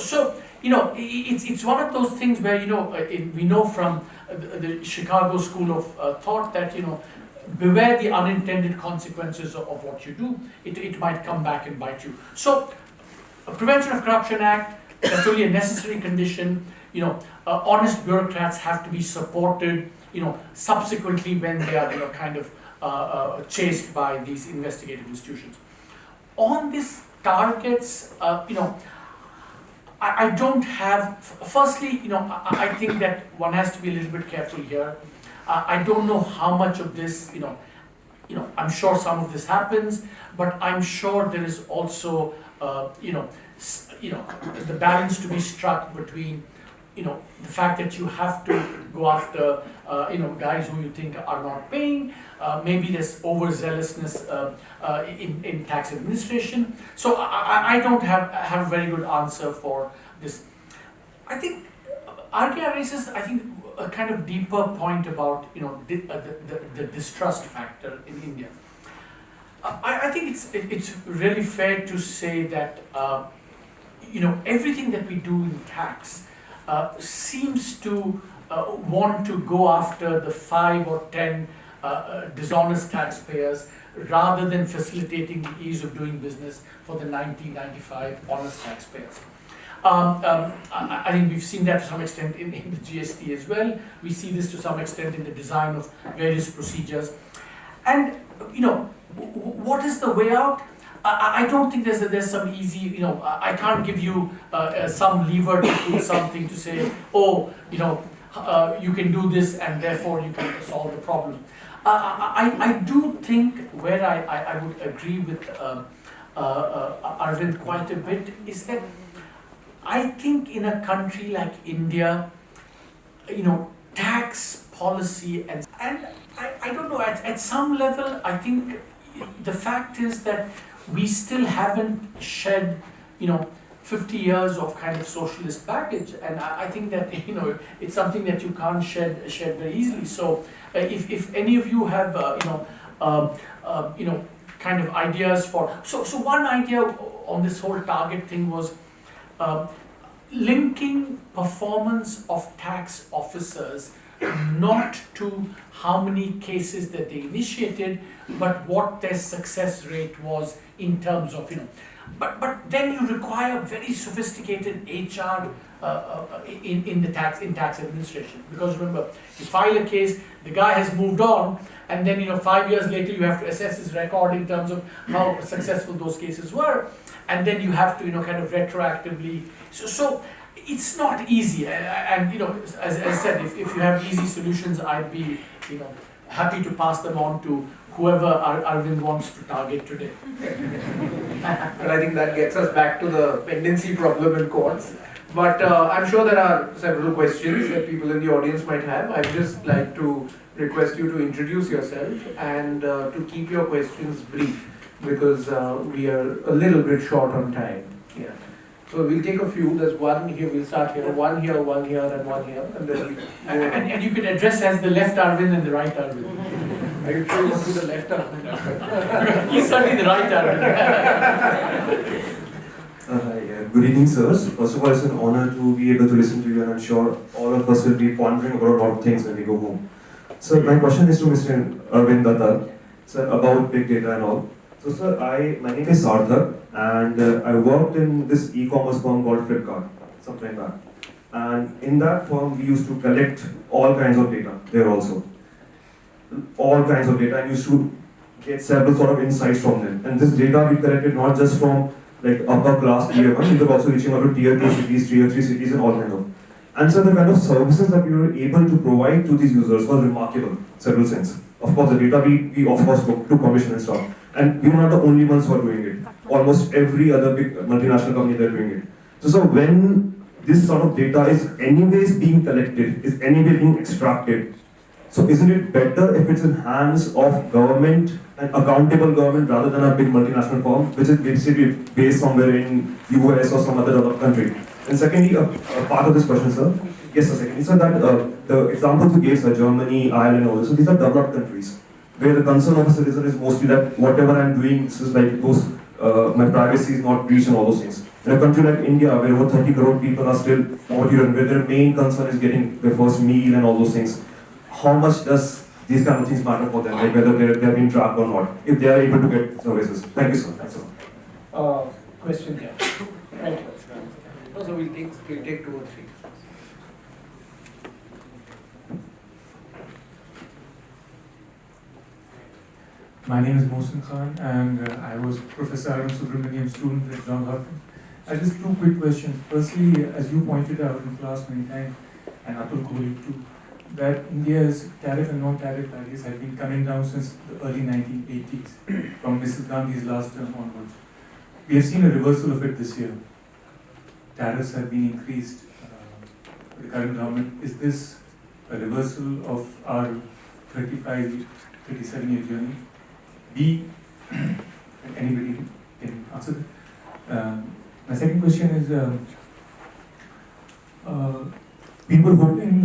it's one of those things where we know from the Chicago School of Thought that beware the unintended consequences of what you do. It might come back and bite you. So a Prevention of Corruption Act, that's only a necessary condition. Honest bureaucrats have to be supported, subsequently when they are, kind of chased by these investigative institutions. On these targets, I don't have, firstly, I think that one has to be a little bit careful here. I don't know how much of this, I'm sure some of this happens, but I'm sure there is also, the balance to be struck between, the fact that you have to go after, guys who you think are not paying. Maybe there's overzealousness in tax administration. So I don't have a very good answer for this. I think RKR raises, a kind of deeper point about, the distrust factor in India. I think it's really fair to say that, everything that we do in tax seems to want to go after the 5 or 10 dishonest taxpayers rather than facilitating the ease of doing business for the 90-95 honest taxpayers. I think we've seen that to some extent in the GST as well. We see this to some extent in the design of various procedures. And, what is the way out? I don't think there's some easy, I can't give you some lever to do something to say, you can do this and therefore you can solve the problem. I do think where I would agree with Arvind quite a bit is that I think in a country like India, tax policy and I don't know, at some level, I think the fact is that we still haven't shed, 50 years of kind of socialist baggage, and I think that it's something that you can't shed very easily. So if any of you have kind of ideas for so one idea on this whole target thing was linking performance of tax officers not to how many cases that they initiated, but what their success rate was in terms of, but then you require very sophisticated HR in tax administration, because remember, you file a case, the guy has moved on, and then 5 years later you have to assess his record in terms of how successful those cases were, and then you have to kind of retroactively. So it's not easy, and as I said, if you have easy solutions, I'd be happy to pass them on to whoever Arvind wants to target today. And I think that gets us back to the pendency problem in courts. But I'm sure there are several questions that people in the audience might have. I'd just like to request you to introduce yourself and to keep your questions brief, because we are a little bit short on time. Yeah. So we'll take a few. There's one here, we'll start here, one here, and one here, and then and you can address as the left Arvind and the right Arvind. Are you sure you want to do the left Arvind? He's certainly the right Arvind. Good evening, sirs. First of all, it's an honor to be able to listen to you, and I'm sure all of us will be pondering about a lot of things when we go home. So my question is to Mr. Arvind Datar, sir, about big data and all. So sir, my name is Sarthak, and I worked in this e-commerce firm called Flipkart some time back. And in that firm, we used to collect all kinds of data there also. All kinds of data, and used to get several sort of insights from them. And this data we collected not just from like upper class tier 1, we were also reaching out to tier 2 cities, tier 3 cities, and all kinds of. And so the kind of services that we were able to provide to these users was remarkable, several sense. Of course, the data we of course took permission and stuff. And we were not the only ones who are doing it. Almost every other big multinational company, they're doing it. So when this sort of data is anyways being collected, is anyway being extracted, so isn't it better if it's in hands of government, an accountable government, rather than a big multinational firm, which is basically based somewhere in US or some other developed country? And secondly, a part of this question, sir. Yes, sir, secondly, sir, that the examples you gave, sir, Germany, Ireland, all this, so these are developed countries, where the concern of a citizen is mostly that whatever I'm doing, this is like those, my privacy is not breached and all those things. In a country like India, where over 30 crore people are still poverty, where their main concern is getting their first meal and all those things, how much does these kind of things matter for them, like whether they're being tracked or not, if they are able to get services? Thank you, sir. Thanks, sir. Question here. Thank you. So we'll take 2 or 3. My name is Mohsin Khan, and I was Professor Arvind Subramanian student at John Hopkins. I just 2 quick questions. Firstly, as you pointed out in class many times, and Atul Kohli too, that India's tariff and non-tariff values have been coming down since the early 1980s, from Mrs. Gandhi's last term onwards. We have seen a reversal of it this year. Tariffs have been increased by the current government. Is this a reversal of our 35, 37-year journey? B, anybody can answer that. My second question is, we were hoping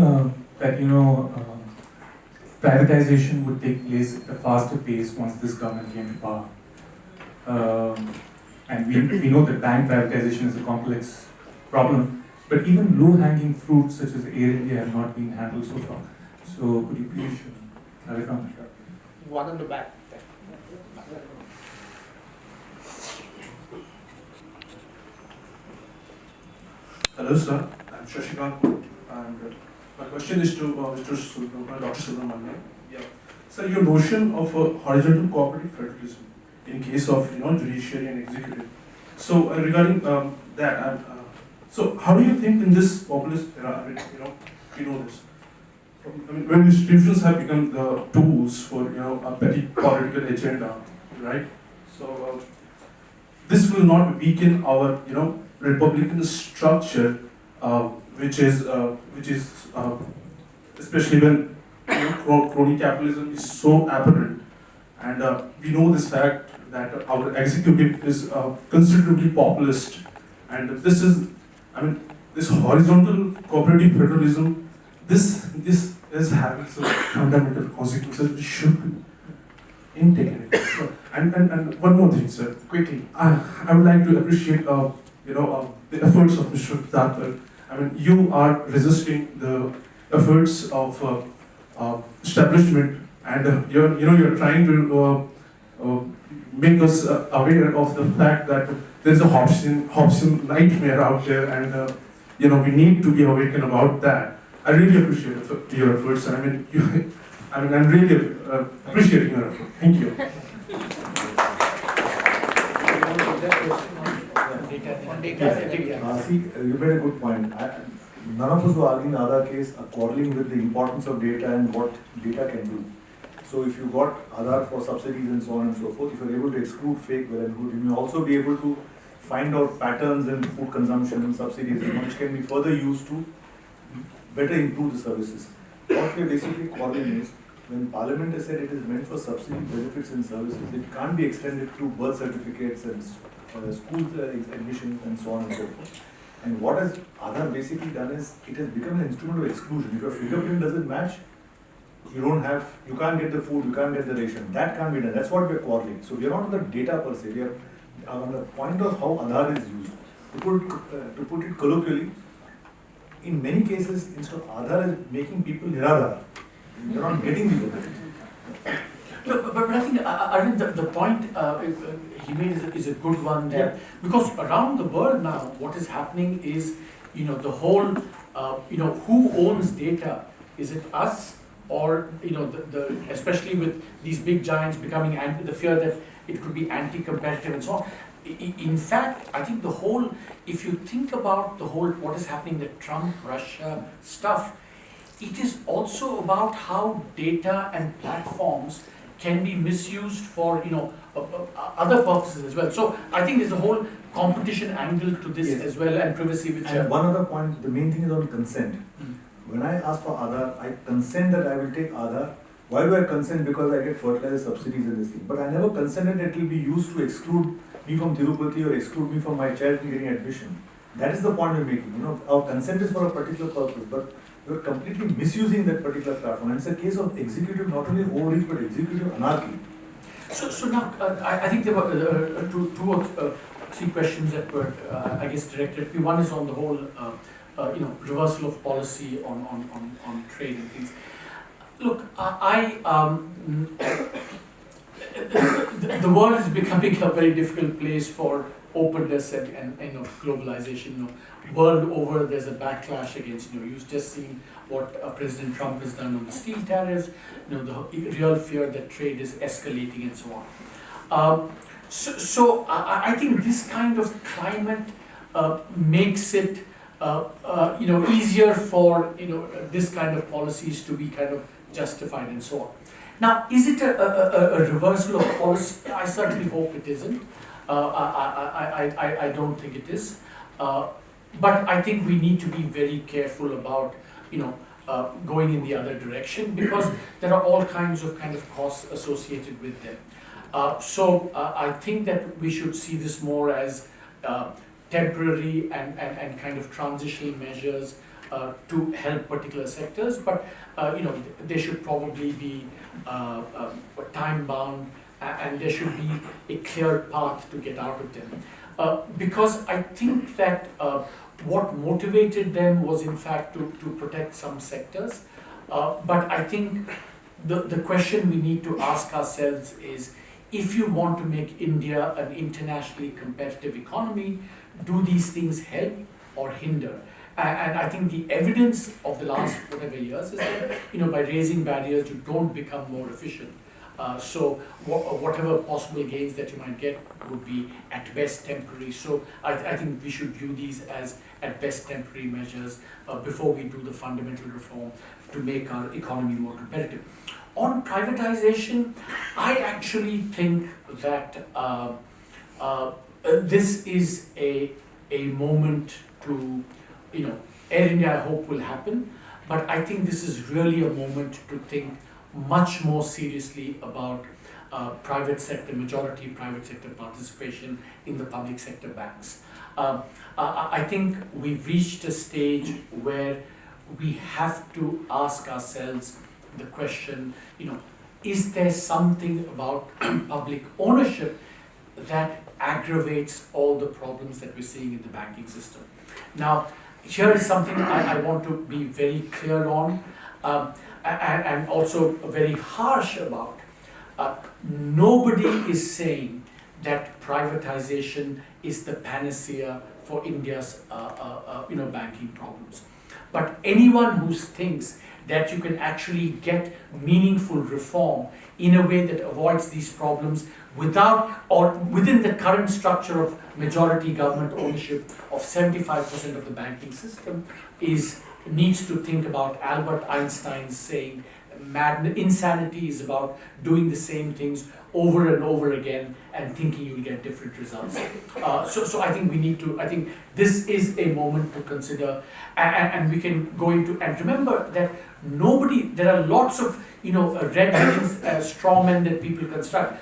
that privatization would take place at a faster pace once this government came to power. And we know that bank privatization is a complex problem, but even low-hanging fruits such as Air India have not been handled so far. So could you please clarify on that? One on the back. Hello, sir. I'm Shashikant, and my question is to Dr. Subramanian. Yeah. Sir, your notion of horizontal cooperative federalism in case of judiciary and executive. So regarding that, so how do you think in this populist era, we know this, when institutions have become the tools for a petty political agenda, right? So this will not weaken our republican structure, which is especially when crony capitalism is so apparent, and we know this fact that our executive is considerably populist, and this is, this horizontal cooperative federalism, this is having some fundamental consequences which should be taken. And one more thing, sir, quickly, I would like to appreciate the efforts of Mr. Datar. You are resisting the efforts of establishment, and you're trying to make us aware of the fact that there's a Hobbesian nightmare out there, and we need to be awakened about that. I really appreciate your efforts. I'm really appreciating your effort. Thank you. See, you made a good point. None of us who are arguing in Aadhaar case are quarreling with the importance of data and what data can do. So if you got Aadhaar for subsidies and so on and so forth, if you're able to exclude fake, well and good, you may also be able to find out patterns in food consumption and subsidies, which can be further used to better improve the services. What we're basically quarreling is, when Parliament has said it is meant for subsidy benefits and services, it can't be extended to birth certificates and school admissions and so on and so forth. And what has Aadhaar basically done is, it has become an instrument of exclusion. If your fingerprint doesn't match, you can't get the food, you can't get the ration. That can't be done. That's what we're quarreling. So we're not on the data per se, we are on the point of how Aadhaar is used. To put it colloquially, in many cases, instead of Aadhaar is making people Niradhar. You're not getting the benefit. No, but I think, Arvind, the point he made is a good one there. Yeah. Because around the world now, what is happening is, the whole, who owns data? Is it us? Or, especially with these big giants becoming the fear that it could be anti-competitive and so on. in fact, I think the whole, if you think about the whole, what is happening, the Trump-Russia stuff, it is also about how data and platforms can be misused for, other purposes as well. So I think there's a whole competition angle to this Yes. as well, and privacy, which And one other point, the main thing is on consent. Mm. When I ask for Aadhaar, I consent that I will take Aadhaar. Why do I consent? Because I get fertilizer subsidies in this thing. But I never consented that it will be used to exclude me from Tirupati or exclude me from my child from getting admission. That is the point we're making. Our consent is for a particular purpose, but we're completely misusing that particular platform. And it's a case of executive, not only overreach, but executive anarchy. So now, I think there were two or three questions that were, I guess, directed. One is on the whole, reversal of policy on trade and things. Look, the world is becoming a very difficult place for openness and globalization. World over, there's a backlash against. You've just seen what President Trump has done on the steel tariffs. The real fear that trade is escalating and so on. So I think this kind of climate makes it easier for this kind of policies to be kind of justified and so on. Now, is it a reversal of policy? I certainly hope it isn't. I don't think it is. But I think we need to be very careful about going in the other direction, because there are all kinds of costs associated with them. So I think that we should see this more as temporary and kind of transitional measures to help particular sectors, but they should probably be time bound, and there should be a clear path to get out of them. Because I think that what motivated them was in fact to protect some sectors, but I think the question we need to ask ourselves is, if you want to make India an internationally competitive economy, do these things help or hinder? And I think the evidence of the last whatever years is that by raising barriers you don't become more efficient. So whatever possible gains that you might get would be at best temporary. So I think we should view these as at best temporary measures before we do the fundamental reform to make our economy more competitive. On privatization, I actually think that this is a moment to, Air India I hope will happen, but I think this is really a moment to think much more seriously about private sector, majority private sector participation in the public sector banks. I think we've reached a stage where we have to ask ourselves the question, is there something about public ownership that aggravates all the problems that we're seeing in the banking system? Now, here is something I want to be very clear on, and also very harsh about. Nobody is saying that privatization is the panacea for India's banking problems. But anyone who thinks that you can actually get meaningful reform in a way that avoids these problems without or within the current structure of majority government ownership of 75% of the banking system needs to think about Albert Einstein saying insanity is about doing the same things over and over again and thinking you'll get different results. So I think I think this is a moment to consider, and we can go into, and remember that there are lots of red herrings, straw men that people construct.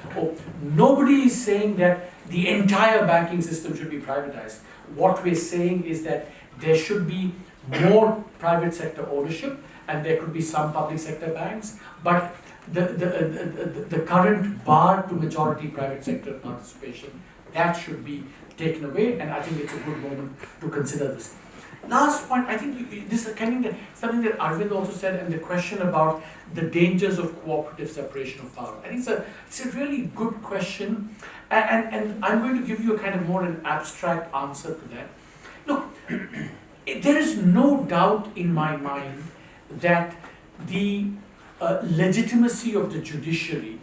Nobody is saying that the entire banking system should be privatized. What we're saying is that there should be more private sector ownership, and there could be some public sector banks, but the current bar to majority private sector participation, that should be taken away, and I think it's a good moment to consider this. Last point, I think this is something that Arvind also said, and the question about the dangers of cooperative separation of power. I think it's a really good question, and I'm going to give you a kind of more an abstract answer to that. Look, there is no doubt in my mind that the legitimacy of the judiciary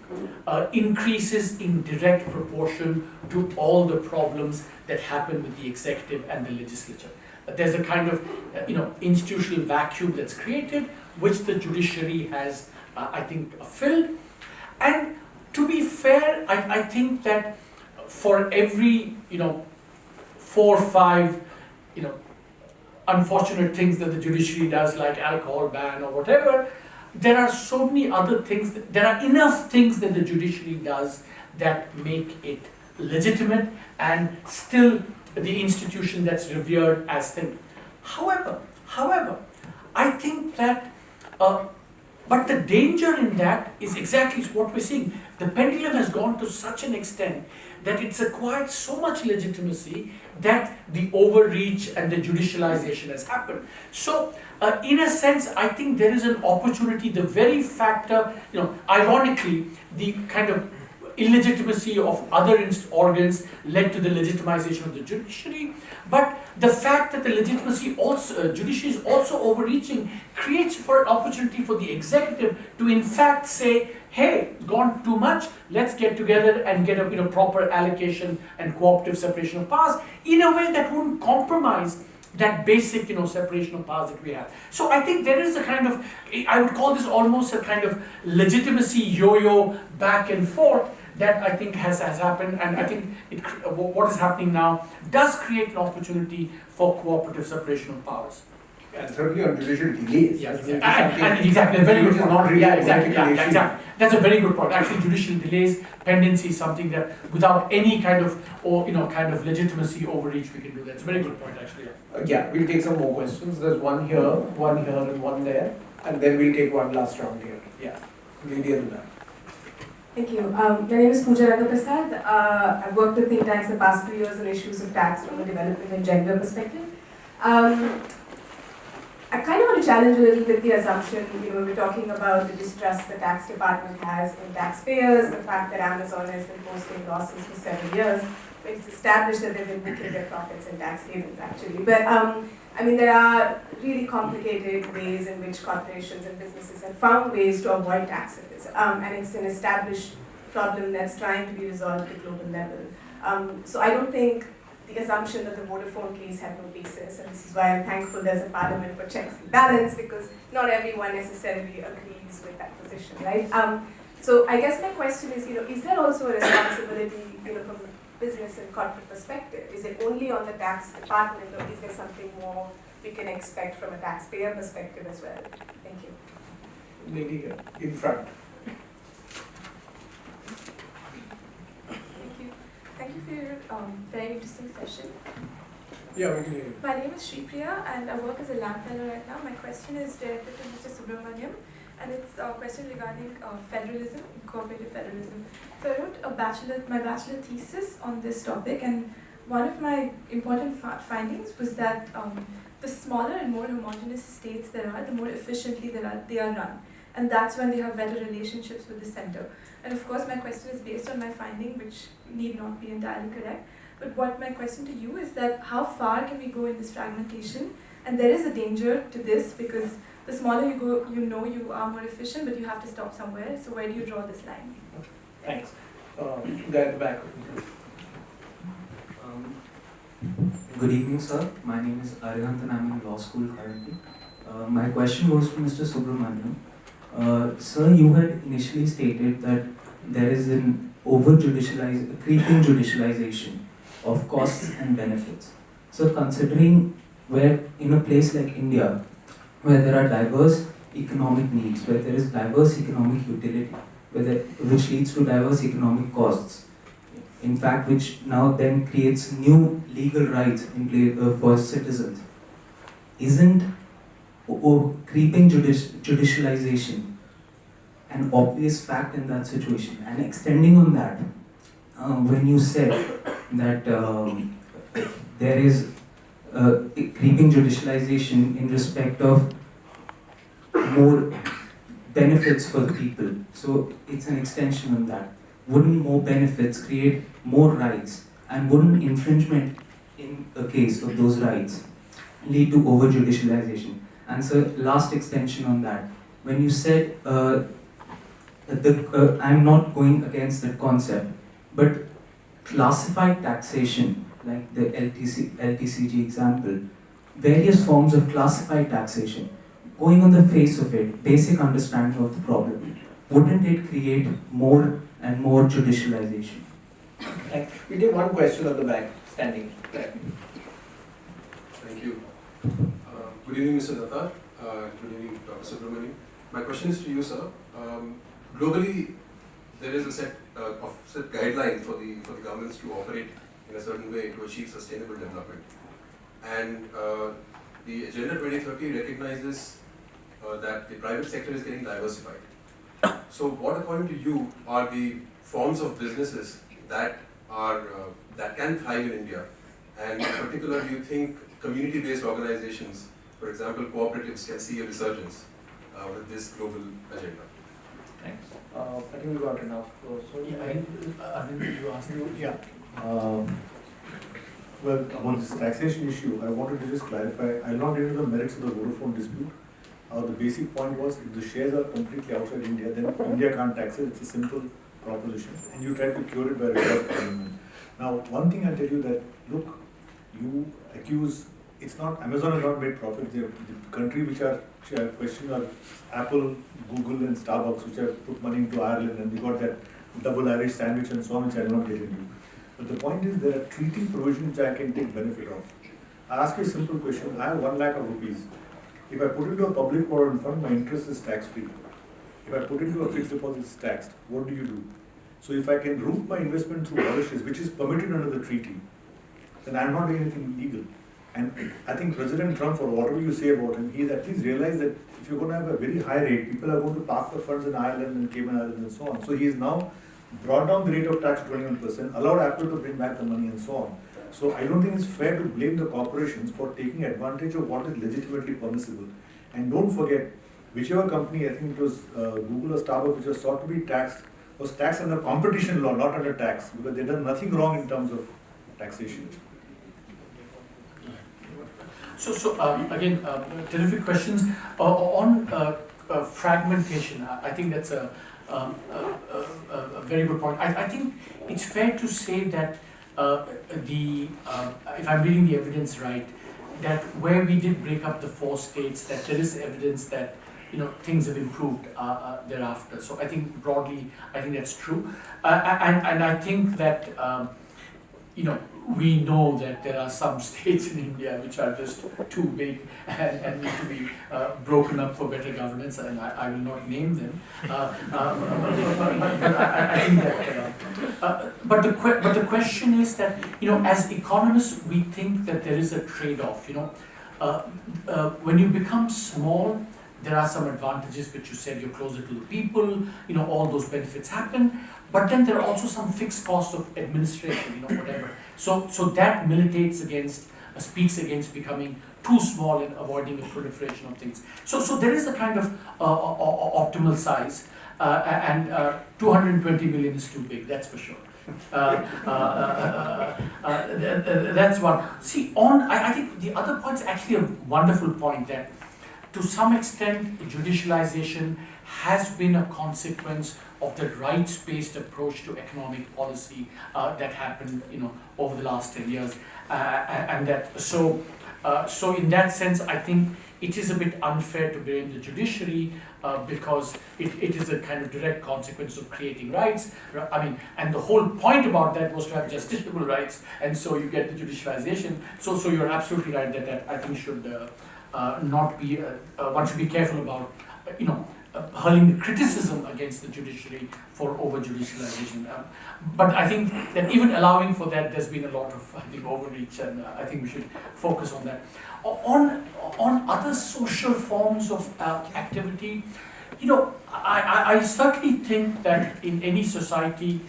increases in direct proportion to all the problems that happen with the executive and the legislature. There's a kind of institutional vacuum that's created, which the judiciary has, I think, filled. And to be fair, I think that for every 4 or 5 unfortunate things that the judiciary does, like alcohol ban or whatever, there are so many other things, there are enough things that the judiciary does that make it legitimate and still the institution that's revered as thing. However, I think that, but the danger in that is exactly what we're seeing. The pendulum has gone to such an extent that it's acquired so much legitimacy that the overreach and the judicialization has happened. So, in a sense, I think there is an opportunity, the very factor, ironically, the kind of illegitimacy of other organs led to the legitimization of the judiciary, but the fact that the legitimacy also, judiciary is also overreaching creates for an opportunity for the executive to in fact say, hey, gone too much, let's get together and get a proper allocation and cooperative separation of powers in a way that wouldn't compromise that basic separation of powers that we have. So I think there is a kind of, I would call this almost a kind of legitimacy yo-yo back and forth that I think has happened, and I think what is happening now does create an opportunity for cooperative separation of powers. And certainly on judicial delays. Yes, and exactly, a very good point. Yeah, exactly. That's a very good point. Actually, judicial delays, pendency is something that without any kind of legitimacy overreach we can do that. It's a very good point, actually. Yeah, we'll take some more questions. There's one here, and one there, and then we'll take one last round here. Yeah, lady in the back. Thank you. My name is Pooja Raghuram. I've worked with think tanks the past 2 years on issues of tax from a development and gender perspective. I kind of want to challenge a little bit the assumption, we're talking about the distrust the tax department has in taxpayers, the fact that Amazon has been posting losses for 7 years. It's established that they've been booking their profits in tax havens, actually. But there are really complicated ways in which corporations and businesses have found ways to avoid taxes. And it's an established problem that's trying to be resolved at a global level. So I don't think the assumption that the Vodafone case had no basis, and this is why I'm thankful there's a parliament for checks and balance, because not everyone necessarily agrees with that position, right? So I guess my question is there also a responsibility, from a business and corporate perspective? Is it only on the tax department, or is there something more we can expect from a taxpayer perspective as well? Thank you. Lady here, in front. Thank you for your very interesting session. Yeah, we can hear you. My name is Shripriya and I work as a lab fellow right now. My question is directed to Mr. Subramanian, and it's a question regarding federalism, cooperative federalism. So I wrote my bachelor thesis on this topic, and one of my important findings was that the smaller and more homogeneous states there are, the more efficiently they are run. And that's when they have better relationships with the center. And of course, my question is based on my finding, which need not be entirely correct. But what my question to you is that how far can we go in this fragmentation? And there is a danger to this, because the smaller you go, you are more efficient, but you have to stop somewhere. So where do you draw this line? Thanks. Guy at the back. Good evening, sir. My name is Arvind and I'm in law school currently. My question goes to Mr. Subramanian. Sir, you had initially stated that there is an creeping judicialization of costs and benefits. So considering where in a place like India, where there are diverse economic needs, where there is diverse economic utility, which leads to diverse economic costs, in fact, which now then creates new legal rights in play for citizens, isn't creeping judicialization an obvious fact in that situation? And extending on that, when you said that there is creeping judicialization in respect of more benefits for the people, so it's an extension on that. Wouldn't more benefits create more rights, and wouldn't infringement in a case of those rights lead to over-judicialization? And so last extension on that, when you said I'm not going against that concept, but classified taxation, like the LTCG example, various forms of classified taxation, going on the face of it, basic understanding of the problem, wouldn't it create more and more judicialization? Right. We take one question at the back, standing. Right. Thank you. Good evening, Mr. Datar. Good evening, Dr. Subramanian. My question is to you, sir. Globally, there is a set guideline for the governments to operate in a certain way to achieve sustainable development. And the Agenda 2030 recognizes that the private sector is getting diversified. So, what, according to you, are the forms of businesses that can thrive in India? And in particular, do you think community-based organizations, for example, cooperatives, can see a resurgence with this global agenda? Thanks. I think we got enough. So Arvind, you asked me. Yeah. Well, on this taxation issue, I wanted to just clarify, I'll not get into the merits of the Vodafone dispute. The basic point was, if the shares are completely outside India, then India can't tax it. It's a simple proposition, and you try to cure it by reverse parliament. Now, one thing I tell you that, look, you accuse, it's not, Amazon has not made profit. The country which are questioning are Apple, Google and Starbucks, which have put money into Ireland, and they got that double Irish sandwich and so on, which I will not get into. But the point is, there are treaty provisions which I can take benefit of. I ask you a simple question. I have 1 lakh of rupees. If I put into a public provident fund, my interest is tax-free. If I put into a fixed deposit, it's taxed. What do you do? So if I can route my investment through Mauritius, which is permitted under the treaty, then I'm not doing anything illegal. And I think President Trump, or whatever you say about him, he's at least realized that if you're going to have a very high rate, people are going to park their funds in Ireland and Cayman Islands and so on. So he has now brought down the rate of tax to 21%, allowed Apple to bring back the money and so on. So I don't think it's fair to blame the corporations for taking advantage of what is legitimately permissible. And don't forget, whichever company, I think it was Google or Starbucks, which was sought to be taxed, was taxed under competition law, not under tax, because they've done nothing wrong in terms of taxation. So again, terrific questions. On fragmentation, I think that's a very good point. I think it's fair to say that if I'm reading the evidence right, that where we did break up the 4 states, that there is evidence that things have improved thereafter. So I think broadly, I think that's true, and I think that we know that there are some states in India which are just too big and need to be broken up for better governance, and I will not name them. But I think that. But the question is that as economists, we think that there is a trade-off. When you become small, there are some advantages which you said, you're closer to the people, all those benefits happen, but then there are also some fixed costs of administration, whatever. So that speaks against becoming too small and avoiding a proliferation of things. So there is a kind of optimal size, and 220 million is too big, that's for sure. That's one. See, I think the other point's actually a wonderful point, that to some extent, judicialization has been a consequence of the rights-based approach to economic policy that happened, over the last 10 years, and that so in that sense, I think it is a bit unfair to blame the judiciary because it is a kind of direct consequence of creating rights. I mean, and the whole point about that was to have justiciable rights, and so you get the judicialization. So you're absolutely right that I think should. Not be, one should be careful about, hurling the criticism against the judiciary for over-judicialization. But I think that even allowing for that, there's been a lot of, overreach, and I think we should focus on that. On other social forms of activity, I certainly think that in any society,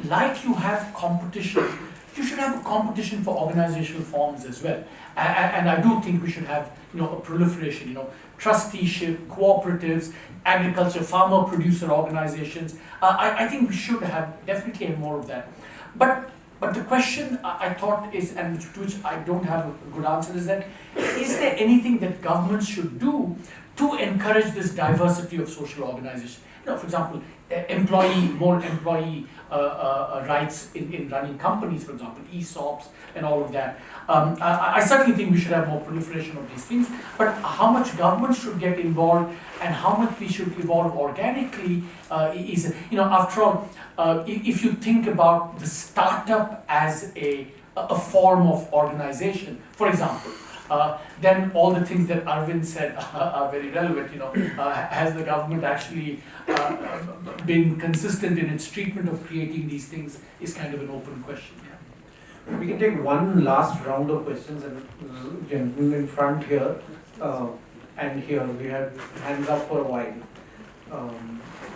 like you have competition, you should have a competition for organizational forms as well. And I do think we should have, a proliferation, trusteeship, cooperatives, agriculture, farmer-producer organizations. I think we should definitely have more of that. But But the question I thought is, and to which I don't have a good answer, is that is there anything that governments should do to encourage this diversity of social organization? You know, for example, more employee rights in running companies, for example, ESOPs and all of that. I certainly think we should have more proliferation of these things, but how much government should get involved and how much we should evolve organically is, you know, after all, if you think about the startup as a form of organization, for example, then all the things that Arvind said are very relevant. You know, has the government actually been consistent in its treatment of creating these things is kind of an open question. Yeah. We can take one last round of questions, and gentlemen in front here and here, we have hands up for a while.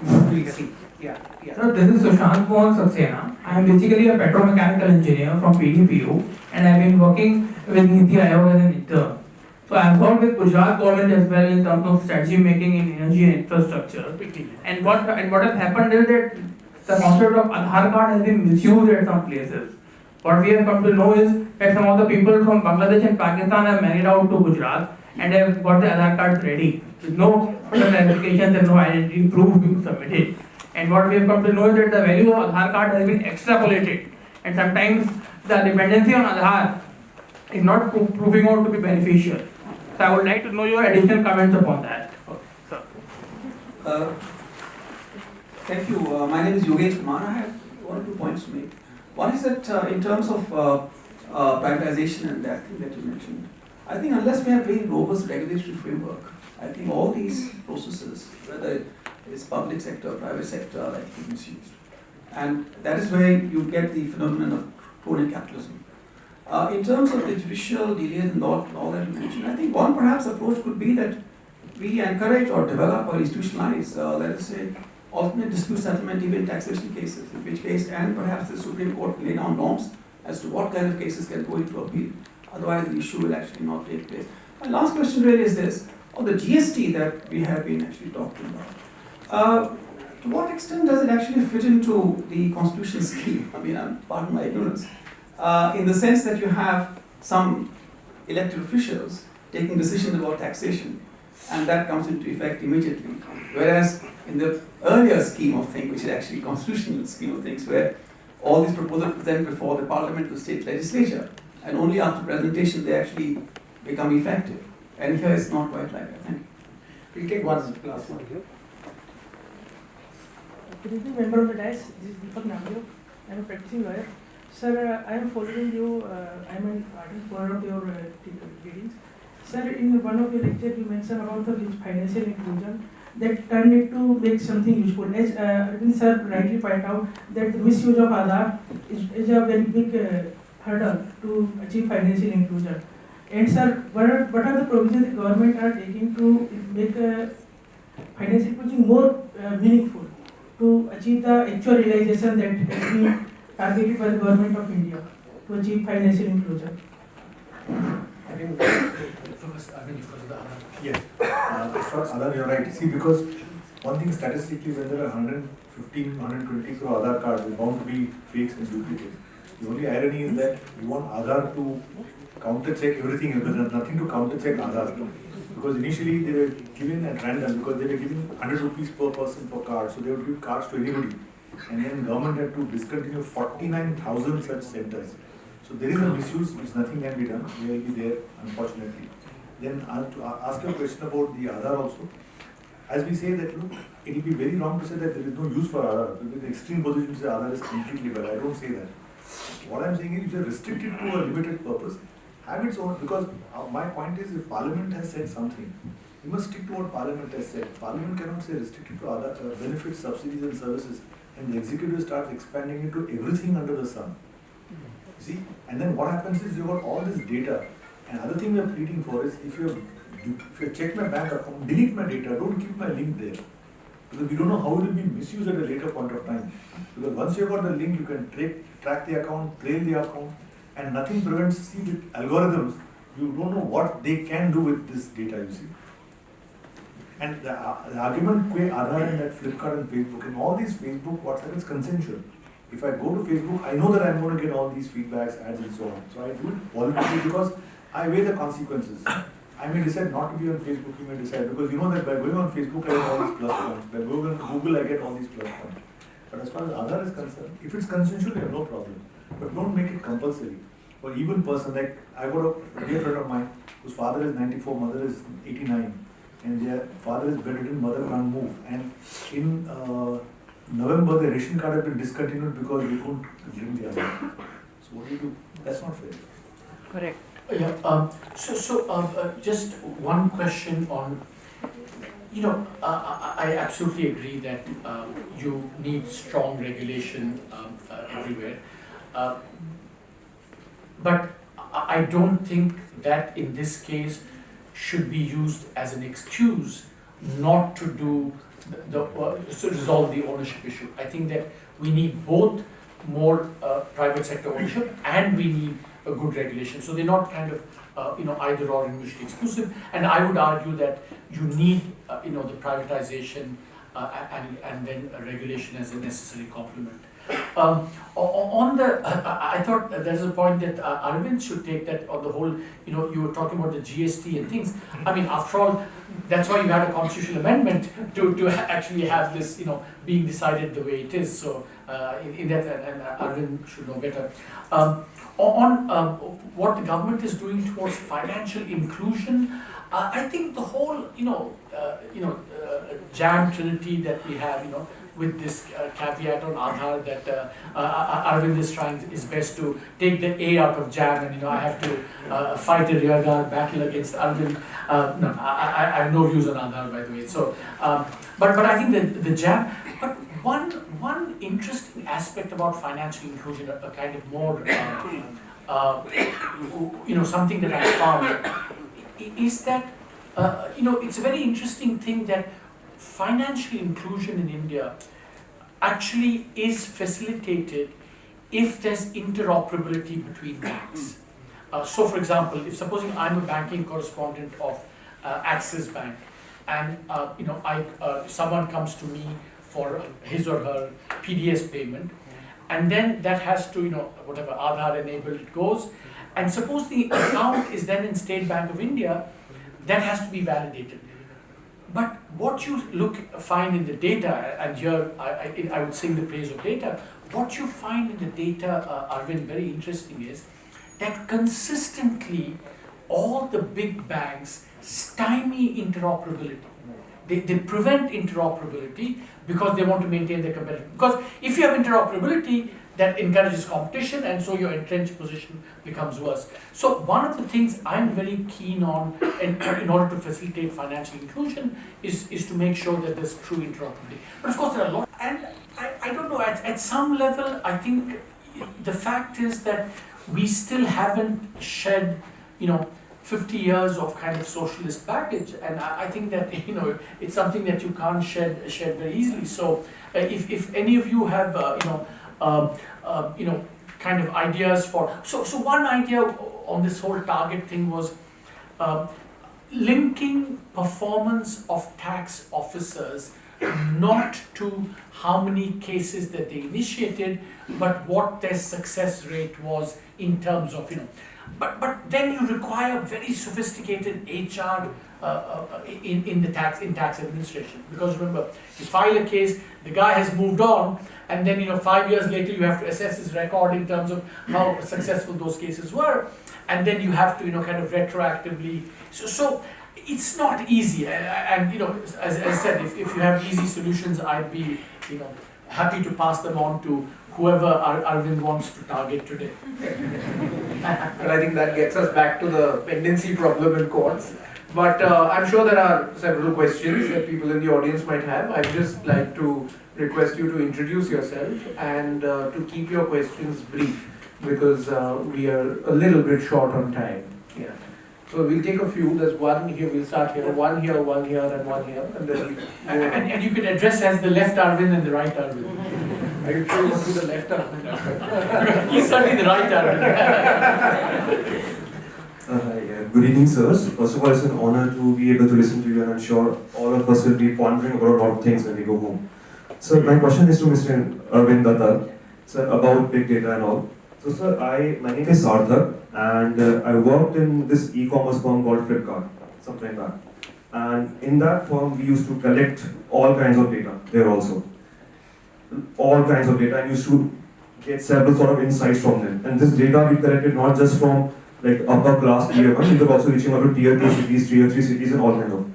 We'll see. Yeah. So this is Sushant Mohan Saxena. I am basically a petromechanical engineer from PDPU, and I have been working with Niti Aayog as an intern. So I have worked with Gujarat government as well in terms of strategy making in energy and infrastructure. And what has happened is that the concept of Aadhaar card has been misused at some places. What we have come to know is that some of the people from Bangladesh and Pakistan have married out to Gujarat and have got the Aadhaar cards ready with no verifications and no identity proof being submitted. And what we have come to know is that the value of Aadhaar card has been extrapolated, and sometimes the dependency on Aadhaar is not proving out to be beneficial. So I would like to know your additional comments upon that. Thank you. My name is Yogesh Kumar. I have 1 or 2 points to make. One is that in terms of privatization and that thing that you mentioned, I think unless we have very robust regulatory framework, I think all these processes, whether it's public sector, private sector, are likely misused. And that is where you get the phenomenon of crony capitalism. In terms of the judicial delays and all that you mentioned, I think one perhaps approach could be that we encourage or develop or institutionalize, let us say, alternate dispute settlement even in taxation cases, in which case, and perhaps the Supreme Court lay down norms as to what kind of cases can go into appeal. Otherwise, the issue will actually not take place. My last question really is this, on the GST that we have been actually talking about. To what extent does it actually fit into the constitutional scheme? I mean, pardon my ignorance. In the sense that you have some elected officials taking decisions about taxation, and that comes into effect immediately. Whereas in the earlier scheme of things, which is actually constitutional scheme of things, where all these proposals are presented before the parliament to state legislature, and only after presentation they actually become effective. And here it's not quite like that. Thank you. We'll take one last one. Good evening, member of the dais. This is Deepak Nagdev. I am a practicing lawyer. Sir, I am following you. I am an ardent follower of your readings. Sir, in one of your lectures, you mentioned about the financial inclusion that turned it to make something useful. As Arvind sir rightly pointed out, that the misuse of Aadhaar is a very big hurdle to achieve financial inclusion. And sir, what are the provisions the government are taking to make financial inclusion more meaningful, to achieve the actual realization that has been targeted by the government of India to achieve financial inclusion? I think first, I mean, because of the Aadhaar. Yes. As far as Aadhaar, you're right. See, because one thing statistically, when there are 115, 120 crore Aadhaar cards, there's bound to be fakes and duplicates. The only irony is that you want Aadhaar to counter-check everything else, but there's nothing to counter-check Aadhaar. Because initially they were given at random, because they were giving 100 rupees per person for cards, so they would give cards to anybody. And then government had to discontinue 49,000 such centers. So there is a misuse which nothing can be done. They will be there, unfortunately. Then to ask you a question about the Aadhaar also. As we say that, look, it will be very wrong to say that there is no use for Aadhaar. The extreme position to say Aadhaar is completely bad. I don't say that. What I am saying is, if you are restricted to a limited purpose, have its own, because my point is, if Parliament has said something, you must stick to what Parliament has said. Parliament cannot say restricted to other benefits, subsidies and services, and the executive starts expanding it to everything under the sun. See, and then what happens is you got all this data. And other thing we are pleading for is, if you check my bank account, delete my data, don't keep my link there. Because we don't know how it will be misused at a later point of time. Because once you have got the link, you can track the account, trail the account, and nothing prevents, see, with algorithms, you don't know what they can do with this data, you see. And the argument, Aadhaar and that Flipkart and Facebook, and all these Facebook, WhatsApp is consensual. If I go to Facebook, I know that I'm going to get all these feedbacks, ads and so on. So I do it voluntarily because I weigh the consequences. I may decide not to be on Facebook, you may decide, because you know that by going on Facebook I get all these plus points. By going on Google I get all these plus points. But as far as Aadhaar is concerned, if it's consensual, you have no problem. But don't make it compulsory. For even person, like I got a dear friend of mine whose father is 94, mother is 89. And their father is bedridden, mother can't move. And in November, the ration card had been discontinued because they couldn't drink the Aadhaar. So what do you do? That's not fair. Correct. Yeah. Just one question on. I absolutely agree that you need strong regulation everywhere, but I don't think that in this case should be used as an excuse not to do to resolve the ownership issue. I think that we need both more private sector ownership and we need a good regulation. So they're not kind of either or and mutually exclusive. And I would argue that you need the privatization and then a regulation as a necessary complement. I thought there's a point that Arvind should take, that on the whole, you were talking about the GST and things. I mean, after all, that's why you had a constitutional amendment to actually have this, being decided the way it is. So in that, and Arvind should know better. What the government is doing towards financial inclusion, I think the whole, jam trinity that we have, with this caveat on Aadhaar that Arvind is trying his best to take the A out of jam, and I have to fight a rearguard battle against Arvind. No, I have no views on Aadhaar, by the way. So, but I think the jam. But one interesting aspect about financial inclusion, a kind of more something that I found is that it's a very interesting thing that financial inclusion in India actually is facilitated if there's interoperability between banks. So for example, if supposing I'm a banking correspondent of Axis Bank, and someone comes to me for his or her PDS payment, and then that has to, whatever Aadhaar enabled it goes, and suppose the account is then in State Bank of India, that has to be validated. But what you find in the data, and here I would sing the praise of data, what you find in the data, Arvind, very interesting is that consistently all the big banks stymie interoperability. They prevent interoperability because they want to maintain their competitive. Because if you have interoperability, that encourages competition, and so your entrenched position becomes worse. So one of the things I'm very keen on in order to facilitate financial inclusion is to make sure that there's true interoperability. But of course there are a lot, and I don't know, at some level I think the fact is that we still haven't shed 50 years of kind of socialist baggage, and I think that it's something that you can't shed very easily. So if any of you have kind of ideas for, so one idea on this whole target thing was linking performance of tax officers not to how many cases that they initiated, but what their success rate was in terms of but then you require very sophisticated HR in tax administration, because remember, you file a case, the guy has moved on, and then 5 years later you have to assess his record in terms of how successful those cases were, and then you have to kind of retroactively. So it's not easy, and as I said, if you have easy solutions, I'd be happy to pass them on to whoever Arvind wants to target today. Well, I think that gets us back to the pendency problem in courts. But I'm sure there are several questions that people in the audience might have. I'd just like to request you to introduce yourself and to keep your questions brief, because we are a little bit short on time. Yeah. So we'll take a few. There's one here, we'll start here, one here, one here, and one here. And then and you can address as the left Arvind and the right Arvind. Are you sure you want to do the left Arvind? He's certainly the right Arvind. Good evening, sirs. First of all, it's an honor to be able to listen to you, and I'm sure all of us will be pondering about a lot of things when we go home. So my question is to Mr. Arvind Datar. sir, about big data and all. So, sir, my name is Sarthak, and I worked in this e-commerce firm called Flipkart some time back. And in that firm, we used to collect all kinds of data there also. All kinds of data, and used to get several sort of insights from them. And this data we collected not just from like upper class tier 1, we were also reaching out to tier 2 cities, tier 3 cities, and all kind of.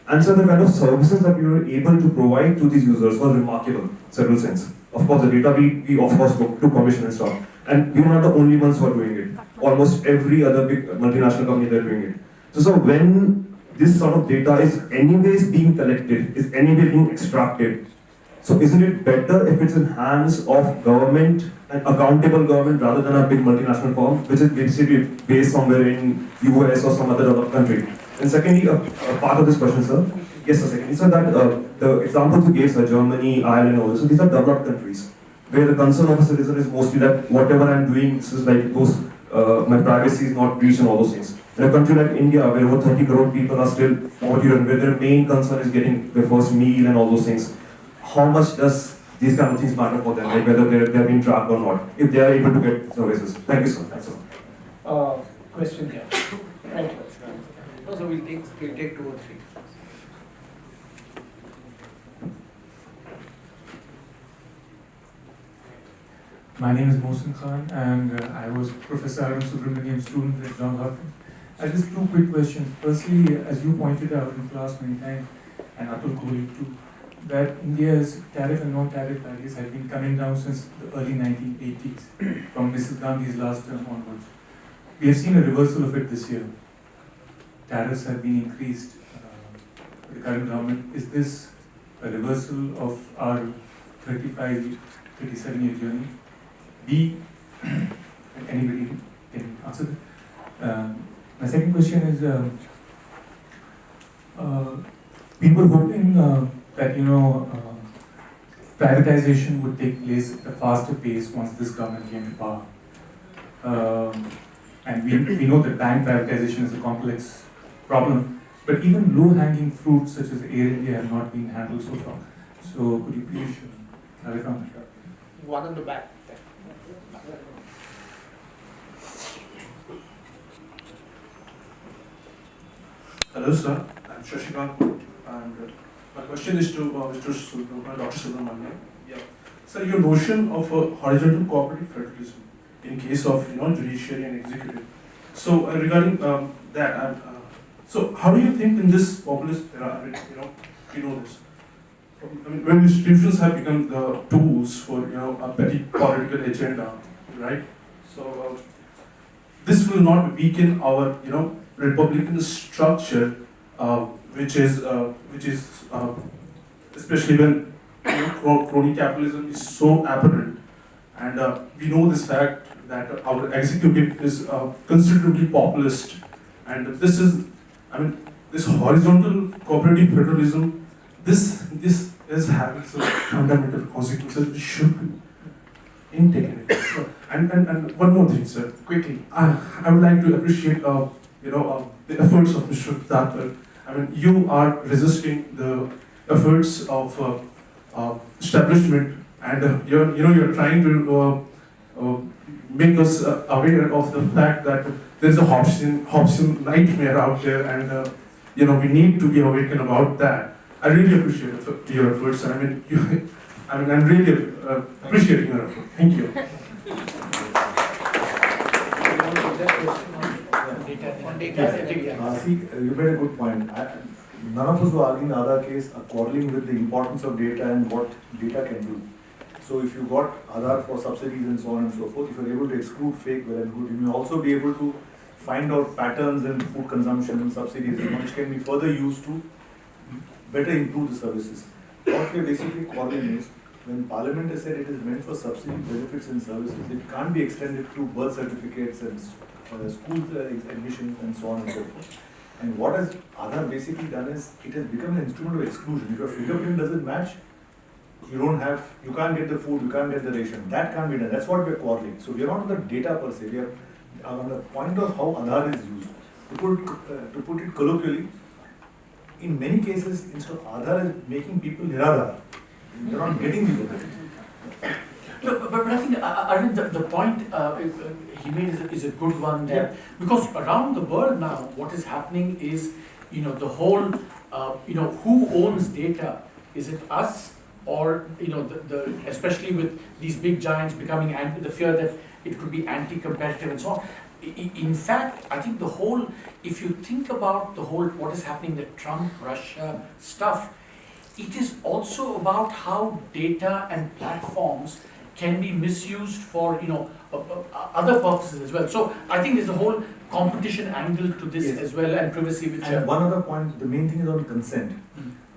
And so the kind of services that we were able to provide to these users was remarkable, several sense. Of course, the data we of course took commission and stuff. And we were not the only ones who are doing it. Almost every other big multinational company they're doing it. So when this sort of data is anyways being collected, is anyway being extracted, so isn't it better if it's in hands of government, an accountable government, rather than a big multinational firm, which is basically based somewhere in US or some other developed country? And secondly, a part of this question, sir. Yes, sir, secondly, sir, that the examples you gave, sir, Germany, Ireland, all this, so these are developed countries, where the concern of a citizen is mostly that whatever I'm doing, this is like those, my privacy is not breached and all those things. In a country like India, where over 30 crore people are still poverty-ridden, where their main concern is getting their first meal and all those things, how much does these kind of things matter for them, like whether they're being tracked or not, if they are able to get services? Thank you, sir. Thanks, sir. Question here. Thank you. So we'll take 2 or 3. My name is Mohsin Khan, and I was Professor Arvind Subramanian student at John Hopkins. I just 2 quick questions. Firstly, as you pointed out in class many times, and Atul Kohli too, that India's tariff and non-tariff values have been coming down since the early 1980s, from Mrs. Gandhi's last term onwards. We have seen a reversal of it this year. Tariffs have been increased by the current government. Is this a reversal of our 35, 37-year journey? B, anybody can answer that. My second question is, we were hoping that privatization would take place at a faster pace once this government came to power. And we know that bank privatization is a complex problem, but even low-hanging fruits such as Air India have not been handled so far. So could you please clarify on that? One on the back. Hello, sir. I'm Shashikant, and my question is to Dr. Subramanian. Yeah. Sir, your notion of horizontal cooperative federalism in case of judiciary and executive. So regarding that, so how do you think in this populist era? I mean, we know this. I mean, when institutions have become the tools for a petty political agenda, right? So this will not weaken our republican structure, which is especially when crony capitalism is so apparent, and we know this fact that our executive is considerably populist, and this is, I mean, this horizontal cooperative federalism, this is having some fundamental consequences which should be taken into account. And one more thing, sir, quickly, I would like to appreciate the efforts of Mr. Datar. I mean, you are resisting the efforts of establishment, and you're trying to make us aware of the fact that there's a Hobbesian nightmare out there, and we need to be awakened about that. I really appreciate your efforts. I mean, I'm really appreciating your effort. Thank you. See, you made a good point. None of us who are arguing the Aadhaar case are quarreling with the importance of data and what data can do. So if you got Aadhaar for subsidies and so on and so forth, if you're able to exclude fake, well and good, you may also be able to find out patterns in food consumption and subsidies, which can be further used to better improve the services. What we're basically quarreling is, when Parliament has said it is meant for subsidy benefits and services, it can't be extended to birth certificates and school admissions and so on and so forth. And what has Aadhaar basically done is, it has become an instrument of exclusion. If your fingerprint doesn't match, you can't get the food, you can't get the ration. That can't be done. That's what we're quarreling. So we're not on the data per se, we are on the point of how Aadhaar is used. To put it colloquially, in many cases, instead of Aadhaar is making people Niradhar. They're not getting the benefit. No, but I think, Arvind, the point he made is a good one there. Because around the world now, what is happening is, the whole, who owns data? Is it us? Or, especially with these big giants becoming the fear that it could be anti-competitive and so on. In fact, I think if you think about what is happening, the Trump-Russia stuff, it is also about how data and platforms can be misused for other purposes as well. So I think there's a whole competition angle to this as well, and privacy. And one other point, the main thing is on consent.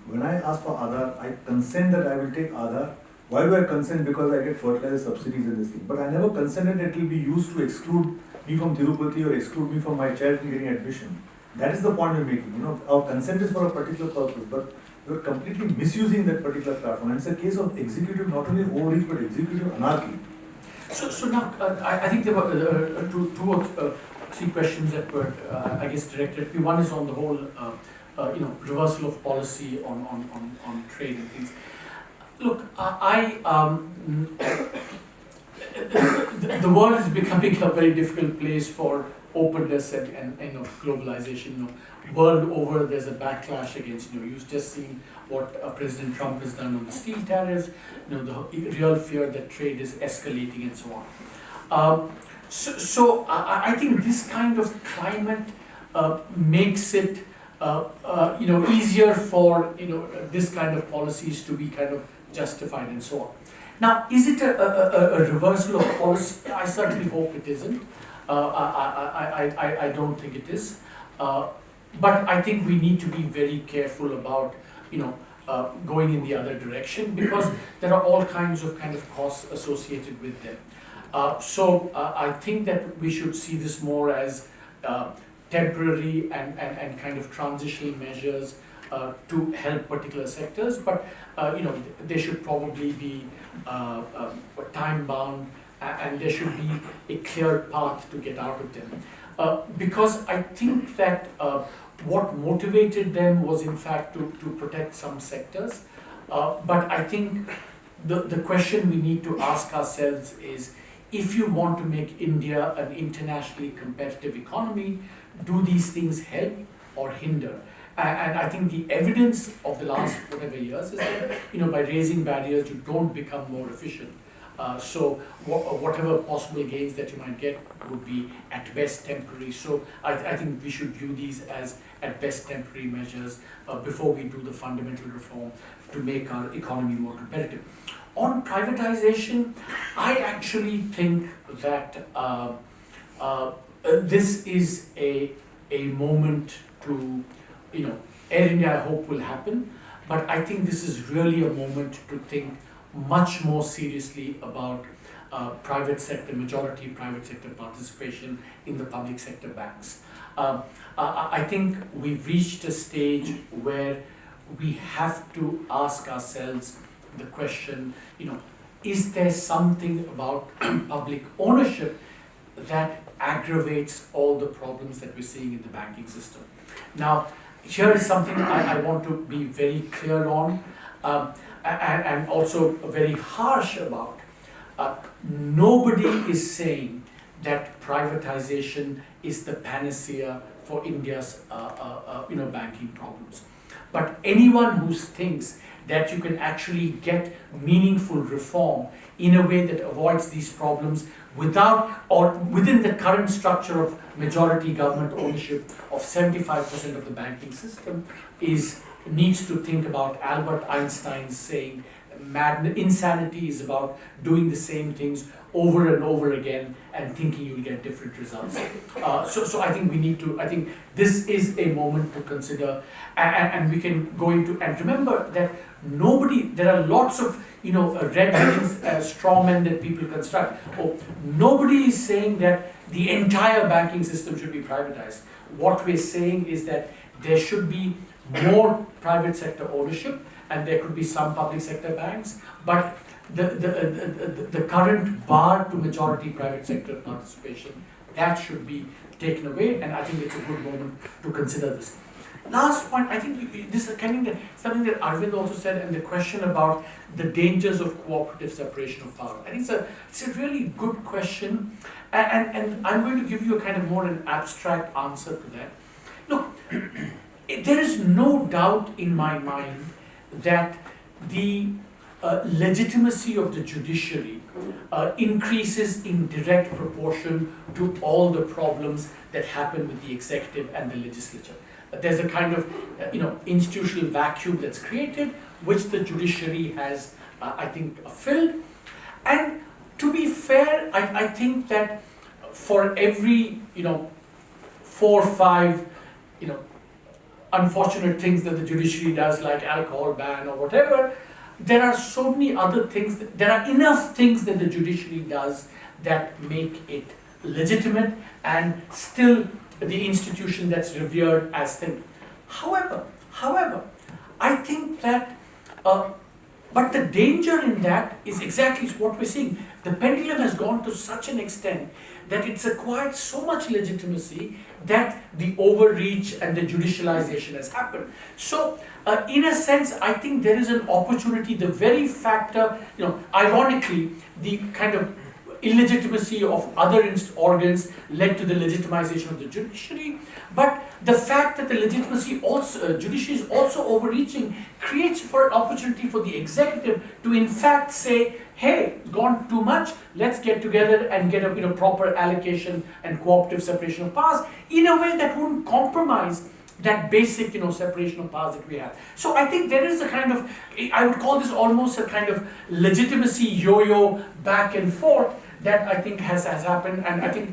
When I ask for Aadhaar, I consent that I will take Aadhaar. Why do I consent? Because I get fertilizer subsidies in this thing. But I never consented that it will be used to exclude me from Tirupati or exclude me from my child from getting admission. That is the point we're making. Our consent is for a particular purpose, but we're completely misusing that particular platform. And it's a case of executive, not only overreach, but executive anarchy. So now, I think there were two or three questions that were, I guess, directed. One is on the whole, reversal of policy on trade and things. Look, the world is becoming a very difficult place for openness and globalization. World over, there's a backlash against. You've just seen what President Trump has done on the steel tariffs. The real fear that trade is escalating and so on. So I think this kind of climate makes it easier for this kind of policies to be kind of justified and so on. Now, is it a reversal of policy? I certainly hope it isn't. I don't think it is. But I think we need to be very careful about going in the other direction, because there are all kinds of costs associated with them. So I think that we should see this more as temporary and kind of transitional measures to help particular sectors, but they should probably be time bound, and there should be a clear path to get out of them. Because I think that what motivated them was in fact to protect some sectors, but I think the question we need to ask ourselves is, if you want to make India an internationally competitive economy, do these things help or hinder? And I think the evidence of the last whatever years is that by raising barriers you don't become more efficient. So whatever possible gains that you might get would be at best temporary. So I think we should view these as at best temporary measures before we do the fundamental reform to make our economy more competitive. On privatization, I actually think that this is a moment to, Air India I hope will happen, but I think this is really a moment to think much more seriously about private sector, majority private sector participation in the public sector banks. I think we've reached a stage where we have to ask ourselves the question, is there something about public ownership that aggravates all the problems that we're seeing in the banking system? Now, here is something I want to be very clear on, and also very harsh about. Nobody is saying that privatization is the panacea for India's banking problems. But anyone who thinks that you can actually get meaningful reform in a way that avoids these problems without or within the current structure of majority government ownership of 75% of the banking system needs to think about Albert Einstein's saying, insanity is about doing the same things over and over again and thinking you'll get different results. So I think we need to, I think this is a moment to consider, and we can go into, and remember that there are lots of, red herrings, straw men that people construct. Nobody is saying that the entire banking system should be privatized. What we're saying is that there should be more private sector ownership, and there could be some public sector banks, but the current bar to majority private sector participation, that should be taken away, and I think it's a good moment to consider this. last point, I think this is kind of something that Arvind also said, and the question about the dangers of cooperative separation of power. I think it's a really good question, and I'm going to give you a kind of more an abstract answer to that. Look, there is no doubt in my mind that the legitimacy of the judiciary increases in direct proportion to all the problems that happen with the executive and the legislature. There's a kind of institutional vacuum that's created, which the judiciary has, I think, filled. And to be fair, I think that for every 4 or 5 unfortunate things that the judiciary does, like alcohol ban or whatever, there are so many other things, there are enough things that the judiciary does that make it legitimate and still the institution that's revered as thing. However, I think that, but the danger in that is exactly what we're seeing. The pendulum has gone to such an extent that it's acquired so much legitimacy that the overreach and the judicialization has happened. So, in a sense, I think there is an opportunity, the very factor, ironically, the kind of illegitimacy of other organs led to the legitimization of the judiciary, but the fact that the legitimacy also, judiciary is also overreaching creates for an opportunity for the executive to in fact say, hey, gone too much, let's get together and get a proper allocation and cooperative separation of powers in a way that wouldn't compromise that basic separation of powers that we have. So I think there is a kind of, I would call this almost a kind of legitimacy yo-yo back and forth that I think has happened, and I think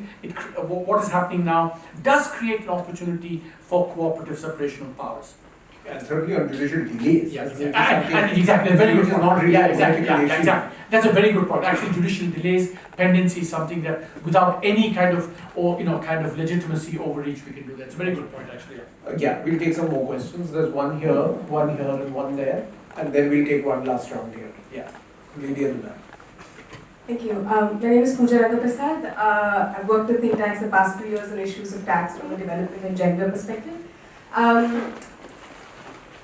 what is happening now does create an opportunity for cooperative separation of powers. And certainly on judicial delays. Yes, and exactly, a very good point. Really exactly. That's a very good point. Actually, judicial delays, pendency is something that without any kind of legitimacy overreach we can do that. It's a very good point, actually. Yeah, we'll take some more questions. There's one here, and one there, and then we'll take one last round here. Yeah, lady in the back. Thank you. My name is Pooja Rangaprasad. I've worked with think tanks the past 2 years on issues of tax from a development and gender perspective.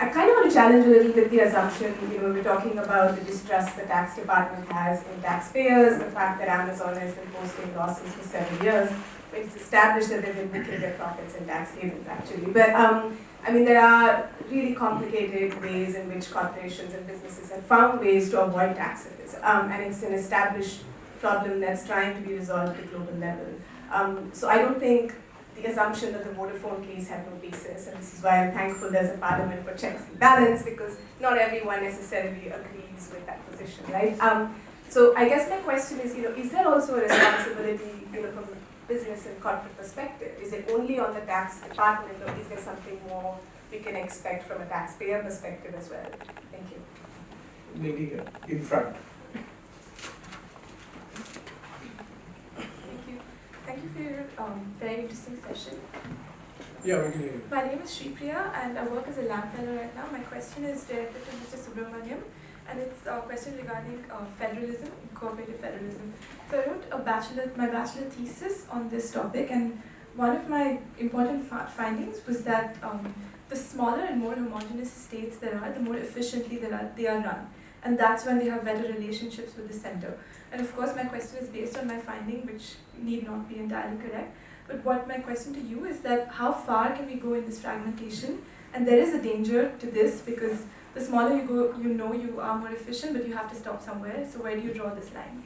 I kind of want to challenge a little bit the assumption, we're talking about the distrust the tax department has in taxpayers, the fact that Amazon has been posting losses for 7 years. It's established that they've been booking their profits in tax havens, actually. But there are really complicated ways in which corporations and businesses have found ways to avoid taxes. And it's an established problem that's trying to be resolved at a global level. So I don't think the assumption that the Vodafone case had no basis, and this is why I'm thankful there's a parliament for checks and balance, because not everyone necessarily agrees with that position, right? So I guess my question is, is there also a responsibility, from a business and corporate perspective? Is it only on the tax department, or is there something more we can expect from a taxpayer perspective as well? Thank you. Lady here, in front. Thank you for your very interesting session. Yeah, we can hear you. My name is Shripriya and I work as a LAM fellow right now. My question is directed to Mr. Subramanian, and it's a question regarding federalism, cooperative federalism. So I wrote my bachelor thesis on this topic, and one of my important findings was that the smaller and more homogeneous states there are, the more efficiently they are run. And that's when they have better relationships with the center. And of course, my question is based on my finding, which need not be entirely correct. But what my question to you is that how far can we go in this fragmentation? And there is a danger to this, because the smaller you go, you are more efficient, but you have to stop somewhere. So where do you draw this line?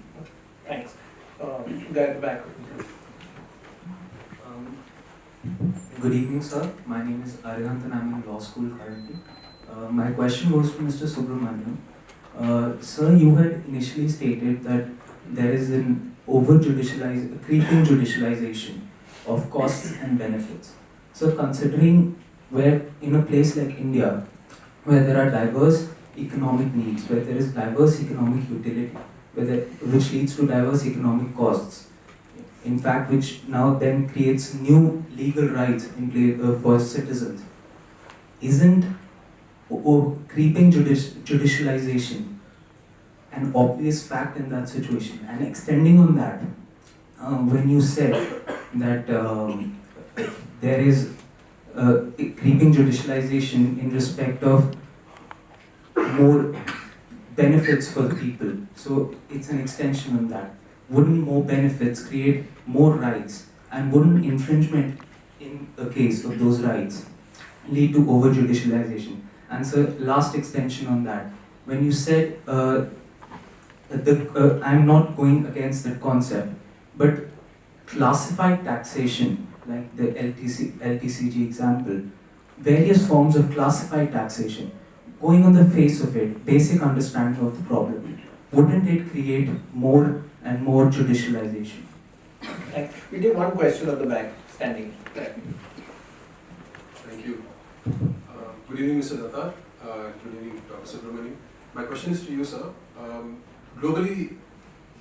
Thanks. Guy at the back. Good evening, sir. My name is Arvind and I'm in law school currently. My question goes to Mr. Subramanian. Sir, you had initially stated that there is an creeping judicialization of costs and benefits. So considering where in a place like India, where there are diverse economic needs, where there is diverse economic utility, which leads to diverse economic costs, in fact, which now then creates new legal rights in play for citizens, isn't creeping judicialization an obvious fact in that situation? And extending on that, when you said that there is creeping judicialization in respect of more benefits for the people. So it's an extension on that. Wouldn't more benefits create more rights, and wouldn't infringement in a case of those rights lead to over judicialization? And so last extension on that, when you said I'm not going against that concept, but classified taxation, like the LTCG example, various forms of classified taxation, going on the face of it, basic understanding of the problem, wouldn't it create more and more judicialization? We take one question at the back, standing. Thank you. Good evening, Mr. Datar. Good evening, Dr. Subramanian. My question is to you, sir. Globally,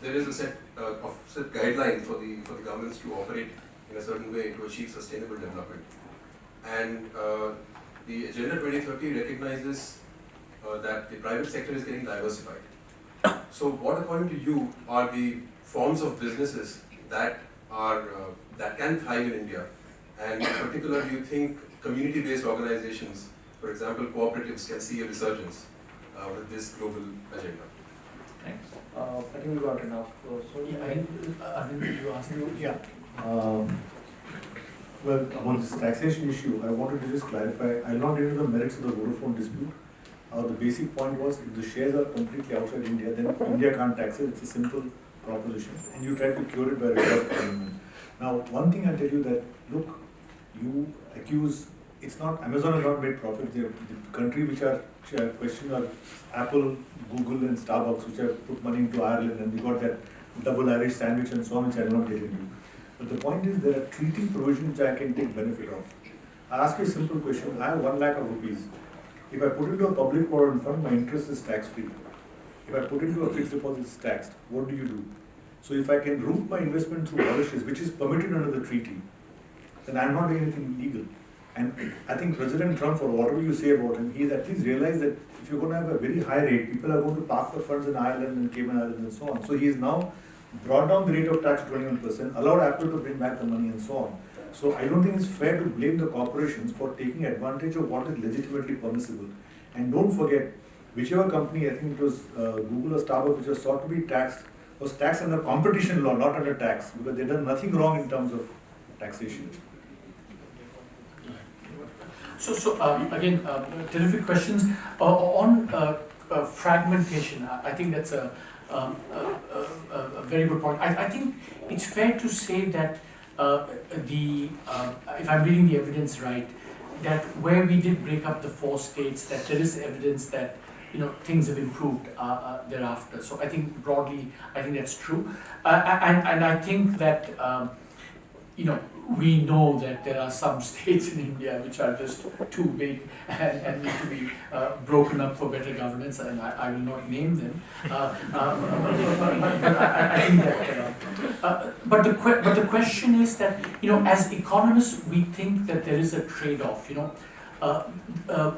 there is a set guideline for the governments to operate in a certain way to achieve sustainable development. And the Agenda 2030 recognizes that the private sector is getting diversified. So what, according to you, are the forms of businesses that can thrive in India? And in particular, do you think community-based organizations, for example, cooperatives, can see a resurgence with this global agenda? Thanks. I think we got enough. Arvind, you asked me. Yeah. Well, on this taxation issue, I wanted to just clarify. I'll not get into the merits of the Vodafone dispute. The basic point was, if the shares are completely outside India, then India can't tax it. It's a simple proposition, and you try to cure it by reverse parliament. Now, one thing I'll tell you that, look, you accuse, it's not, Amazon has not made profit. The country which are questioned are Apple, Google and Starbucks, which have put money into Ireland, and we got that double Irish sandwich and so on, which I will not get into. But the point is, there are treaty provisions which I can take benefit of. I'll ask you a simple question. I have 1 lakh of rupees. If I put into a public provident fund, my interest is tax-free. If I put into a fixed deposit, it's taxed. What do you do? So if I can route my investment through Mauritius, which is permitted under the treaty, then I'm not doing anything illegal. And I think President Trump, or whatever you say about him, he's at least realized that if you're going to have a very high rate, people are going to park the funds in Ireland and Cayman Islands and so on. So he has now brought down the rate of tax to 21%, allowed Apple to bring back the money and so on. So I don't think it's fair to blame the corporations for taking advantage of what is legitimately permissible. And don't forget, whichever company, I think it was Google or Starbucks, which was sought to be taxed, was taxed under competition law, not under tax, because they've done nothing wrong in terms of taxation. So again, terrific questions. On fragmentation, I think that's a very good point. I think it's fair to say that if I'm reading the evidence right, that where we did break up the 4 states, that there is evidence that things have improved thereafter. So I think broadly, I think that's true, and I think that we know that there are some states in India which are just too big and need to be broken up for better governance, and I will not name them. But I think that. But the question is that as economists, we think that there is a trade-off.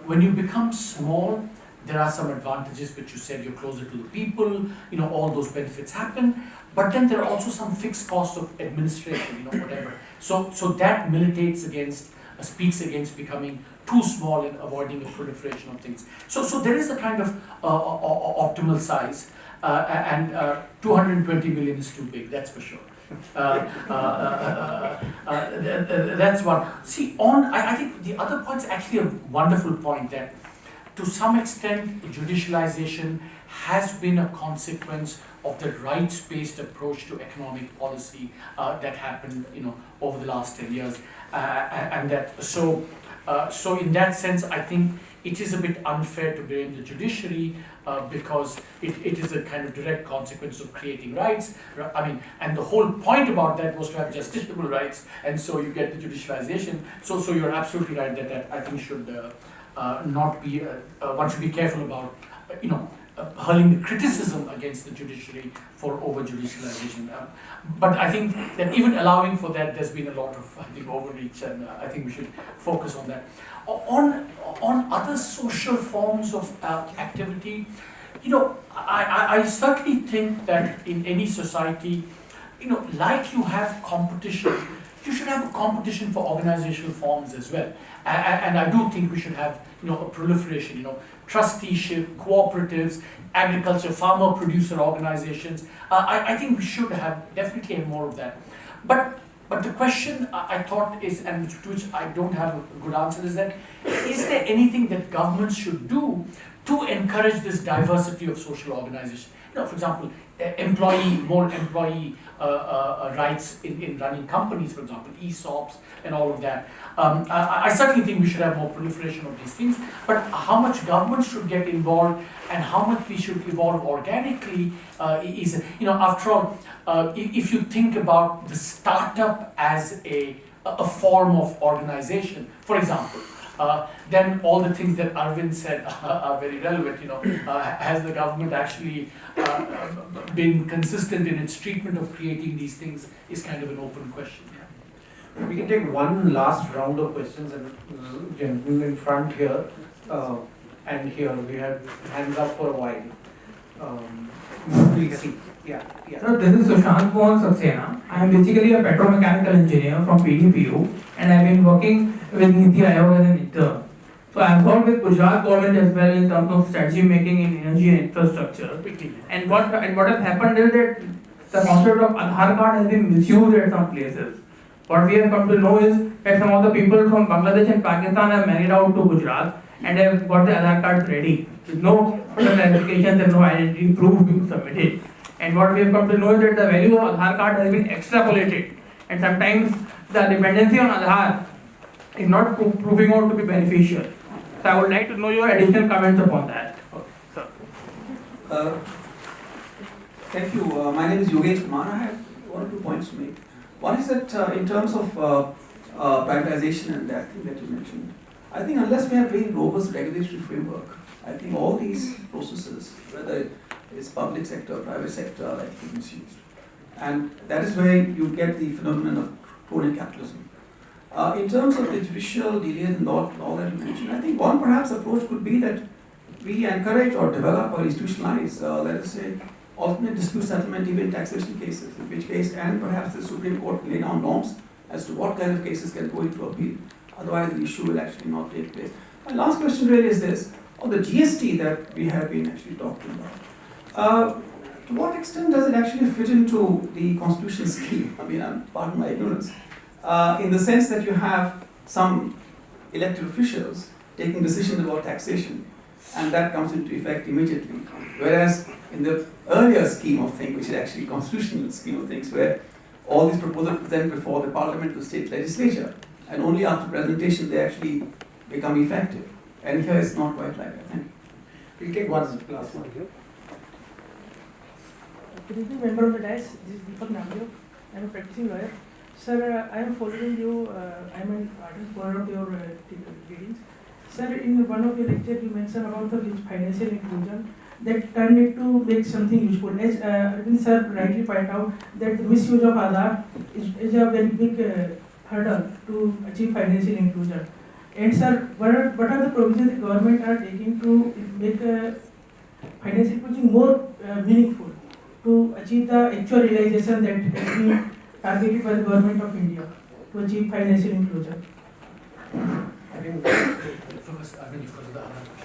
When you become small, there are some advantages which you said, you're closer to the people, all those benefits happen, but then there are also some fixed costs of administration, whatever. So that militates against, speaks against becoming too small and avoiding a proliferation of things. So there is a kind of optimal size, and 220 million is too big, that's for sure. That's one. See, I think the other point's actually a wonderful point, that to some extent, judicialization has been a consequence of the rights-based approach to economic policy that happened, over the last 10 years, and that so in that sense, I think it is a bit unfair to blame the judiciary because it is a kind of direct consequence of creating rights. I mean, and the whole point about that was to have justiciable rights, and so you get the judicialization. So you're absolutely right that I think should not be. One should be careful about, hurling the criticism against the judiciary for over-judicialization. But I think that even allowing for that, there's been a lot of, overreach, and I think we should focus on that. On other social forms of activity, I certainly think that in any society, like you have competition, you should have a competition for organizational forms as well. And I do think we should have, a proliferation, trusteeship, cooperatives, agriculture, farmer producer organizations. I think we should definitely have more of that. But the question I thought is, and to which I don't have a good answer, is that, is there anything that governments should do to encourage this diversity of social organization? For example, more employee rights in running companies, for example, ESOPs and all of that. I certainly think we should have more proliferation of these things, but how much government should get involved and how much we should evolve organically is, after all, if you think about the startup as a form of organization, for example, then all the things that Arvind said are very relevant. Has the government actually been consistent in its treatment of creating these things is kind of an open question. We can take one last round of questions, and gentlemen in front here and here. We had hands up for a while. Please see. Yeah. So this is Sushant Mohan Saxena. I am basically a petromechanical engineer from PDPU, and I have been working with Niti Aayog as an intern. So I have worked with Gujarat government as well in terms of strategy making in energy and infrastructure. And what has happened is that the concept of Aadhaar card has been misused at some places. What we have come to know is that some of the people from Bangladesh and Pakistan have married out to Gujarat and have got the Aadhaar cards ready with no clarifications and no identity proof being submitted. And what we have come to know is that the value of Aadhaar card has been extrapolated, and sometimes the dependency on Aadhaar is not proving out to be beneficial. So I would like to know your additional comments upon that. Thank you. My name is Yogesh Kumar. I have 1 or 2 points to make. One is that in terms of privatization and that thing that you mentioned, I think unless we have very robust regulatory framework, I think all these processes, whether it's public sector, private sector, are likely misused. And that is where you get the phenomenon of crony capitalism. In terms of the judicial, delays and all that you mentioned, I think one perhaps approach could be that we encourage or develop or institutionalize, let us say, alternate dispute settlement even in taxation cases, in which case, and perhaps the Supreme Court lay down norms as to what kind of cases can go into appeal. Otherwise, the issue will actually not take place. My last question really is this, on the GST that we have been actually talking about. To what extent does it actually fit into the constitutional scheme? I mean, pardon my ignorance. In the sense that you have some elected officials taking decisions about taxation, and that comes into effect immediately. Whereas in the earlier scheme of things, which is actually constitutional scheme of things, where all these proposals present before the parliament, the state legislature, and only after presentation they actually become effective. And here it's not quite like that. Thank you. We'll take one last one. Good evening, member of the dais. This is Deepak Namdev. I am a practicing lawyer. Sir, I am following you. I am an ardent follower of your readings. Sir, in one of your lectures, you mentioned about the financial inclusion that turned it to make something useful. As Arvind sir rightly pointed out, that the misuse of Aadhaar is a very big hurdle to achieve financial inclusion. And sir, what are the provisions the government are taking to make financial inclusion more meaningful, to achieve the actual realization that has been targeted by the government of India to achieve financial inclusion? I think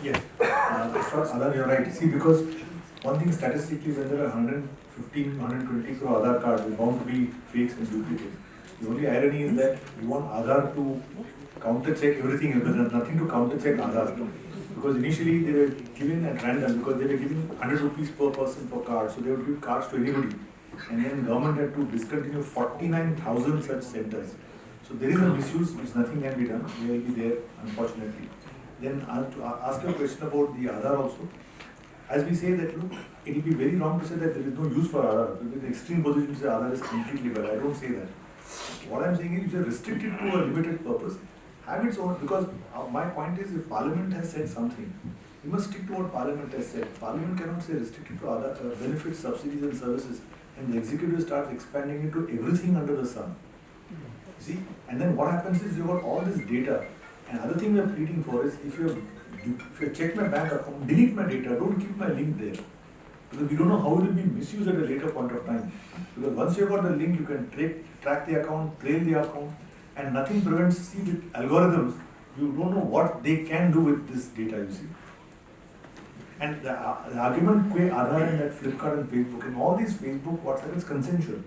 yes, as far as Aadhaar, you're right. See, because one thing statistically, when there are 115, 120 crore Aadhaar cards, there's bound to be fakes and duplicates. The only irony is that you want Aadhaar to counter-check everything else, but there's nothing to counter-check Aadhaar. Because initially they were given at random, because they were giving 100 rupees per person for cards, so they would give cards to anybody. And then government had to discontinue 49,000 such centers. So there is a misuse which nothing can be done. They will be there, unfortunately. Then to ask you a question about the Aadhaar also. As we say that, look, it will be very wrong to say that there is no use for Aadhaar. Because the extreme position to say Aadhaar is completely bad. I don't say that. What I am saying is, you are restricted to a limited purpose. Have its own, because my point is, if Parliament has said something, you must stick to what Parliament has said. Parliament cannot say restricted to other benefits, subsidies and services, and the executive starts expanding it to everything under the sun. See, and then what happens is you got all this data, and other thing we are pleading for is, if you check my bank account, delete my data, don't keep my link there. Because we don't know how it will be misused at a later point of time. Because once you've got the link, you can track the account, trail the account, and nothing prevents, see with algorithms, you don't know what they can do with this data, you see. And the argument with Aadhaar and that Flipkart and Facebook, and all these Facebook, WhatsApp, it's consensual.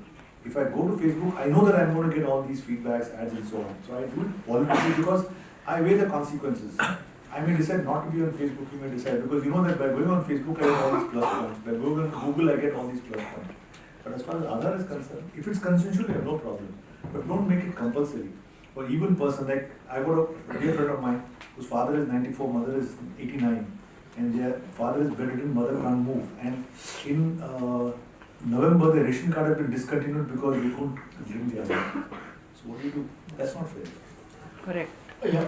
If I go to Facebook, I know that I'm going to get all these feedbacks, ads and so on. So I do it voluntarily because I weigh the consequences. I may decide not to be on Facebook, you may decide, because you know that by going on Facebook I get all these plus points, by going on Google I get all these plus points. But as far as Aadhaar is concerned, if it's consensual, you have no problem. But don't make it compulsory. For even person, like I got a dear friend of mine whose father is 94, mother is 89, and their father is bedridden, mother can't move. And in November, the ration card had been discontinued because we couldn't bring the Aadhaar. So what do you do? That's not fair. Correct. Yeah.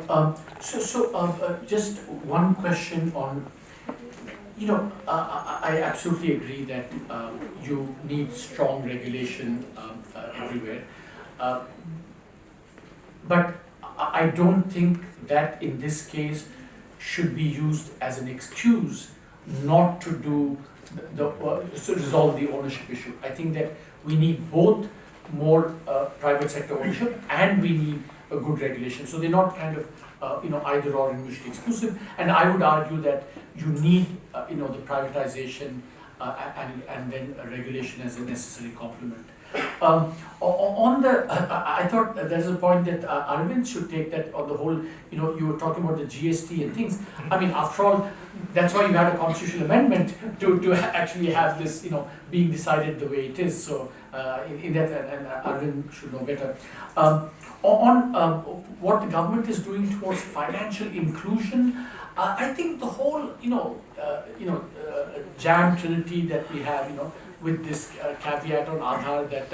Just one question on. I absolutely agree that you need strong regulation everywhere. But I don't think that in this case should be used as an excuse not to do to resolve the ownership issue. I think that we need both more private sector ownership and we need a good regulation. So they're not kind of either or and mutually exclusive. And I would argue that you need the privatization and then a regulation as a necessary complement. I thought there's a point that Arvind should take, that on the whole, you were talking about the GST and things. I mean, after all, that's why you had a constitutional amendment to actually have this, being decided the way it is. So in that, and Arvind should know better. On what the government is doing towards financial inclusion, I think the whole, jam trinity that we have, with this caveat on Aadhaar that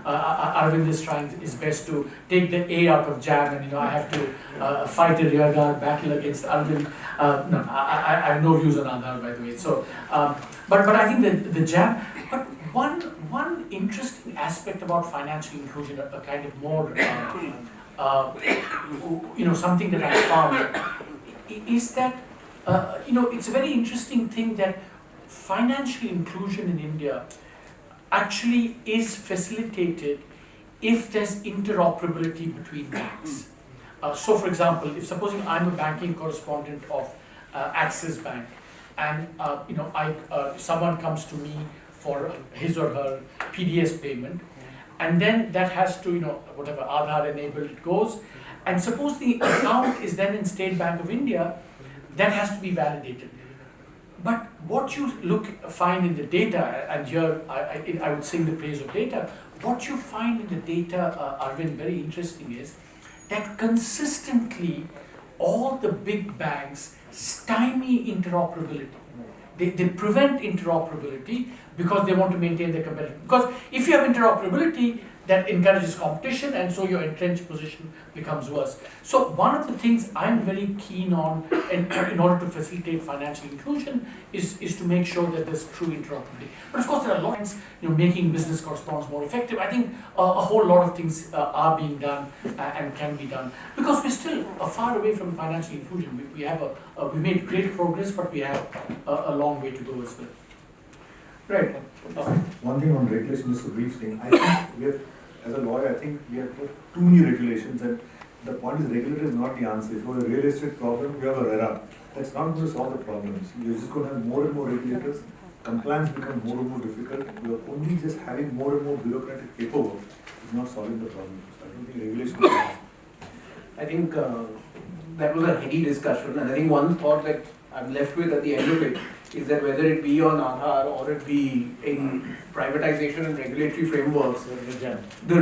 Arvind is trying his best to take the A out of jam, and I have to fight a rearguard battle against Arvind. No, I have no views on Aadhaar, by the way. So, but I think that the jam. But one interesting aspect about financial inclusion, a kind of more, something that I found is that it's a very interesting thing that financial inclusion in India actually is facilitated if there's interoperability between banks. So for example, if supposing I'm a banking correspondent of Axis Bank, and someone comes to me for his or her PDS payment, and then that has to, whatever Aadhaar enabled it goes, and suppose the account is then in State Bank of India, that has to be validated. But what you find in the data, and here I would sing the praise of data, what you find in the data, Arvind, very interesting, is that consistently all the big banks stymie interoperability. They prevent interoperability because they want to maintain their competitive. Because if you have interoperability, that encourages competition, and so your entrenched position becomes worse. So one of the things I'm very keen on in order to facilitate financial inclusion is to make sure that there's true interoperability. But of course there are lots, making business correspondence more effective. I think a whole lot of things are being done and can be done, because we're still far away from financial inclusion. We made great progress, but we have a long way to go as well. Right. One thing on regulation is a brief thing. I think we have, as a lawyer, I think we have put too many regulations, and the point is regulator is not the answer. If you have a real estate problem, you have a RERA. That's not going to solve the problems. You're just going to have more and more regulators. Compliance becomes more and more difficult. You're only just having more and more bureaucratic paperwork is not solving the problem. So I don't think regulation is the answer. I think that was a heady discussion, and I think one thought that I'm left with at the end of it is that whether it be on Aadhaar or it be in privatization and regulatory frameworks, the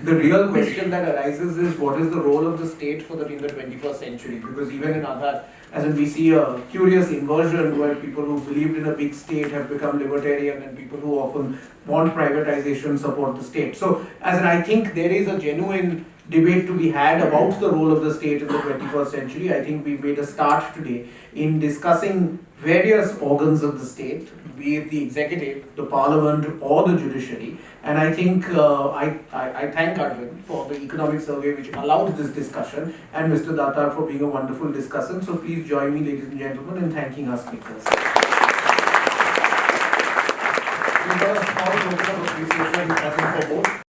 real question that arises is what is the role of the state in the 21st century? Because even in Aadhaar, as in we see a curious inversion where people who believed in a big state have become libertarian, and people who often want privatization support the state. So, as in I think there is a genuine debate to be had about the role of the state in the 21st century. I think we've made a start today in discussing various organs of the state, be it the executive, the parliament, or the judiciary. And I think I thank Arvind for the economic survey which allowed this discussion, and Mr. Datar for being a wonderful discussant. So please join me, ladies and gentlemen, in thanking our speakers. we've got a small token of appreciation for both.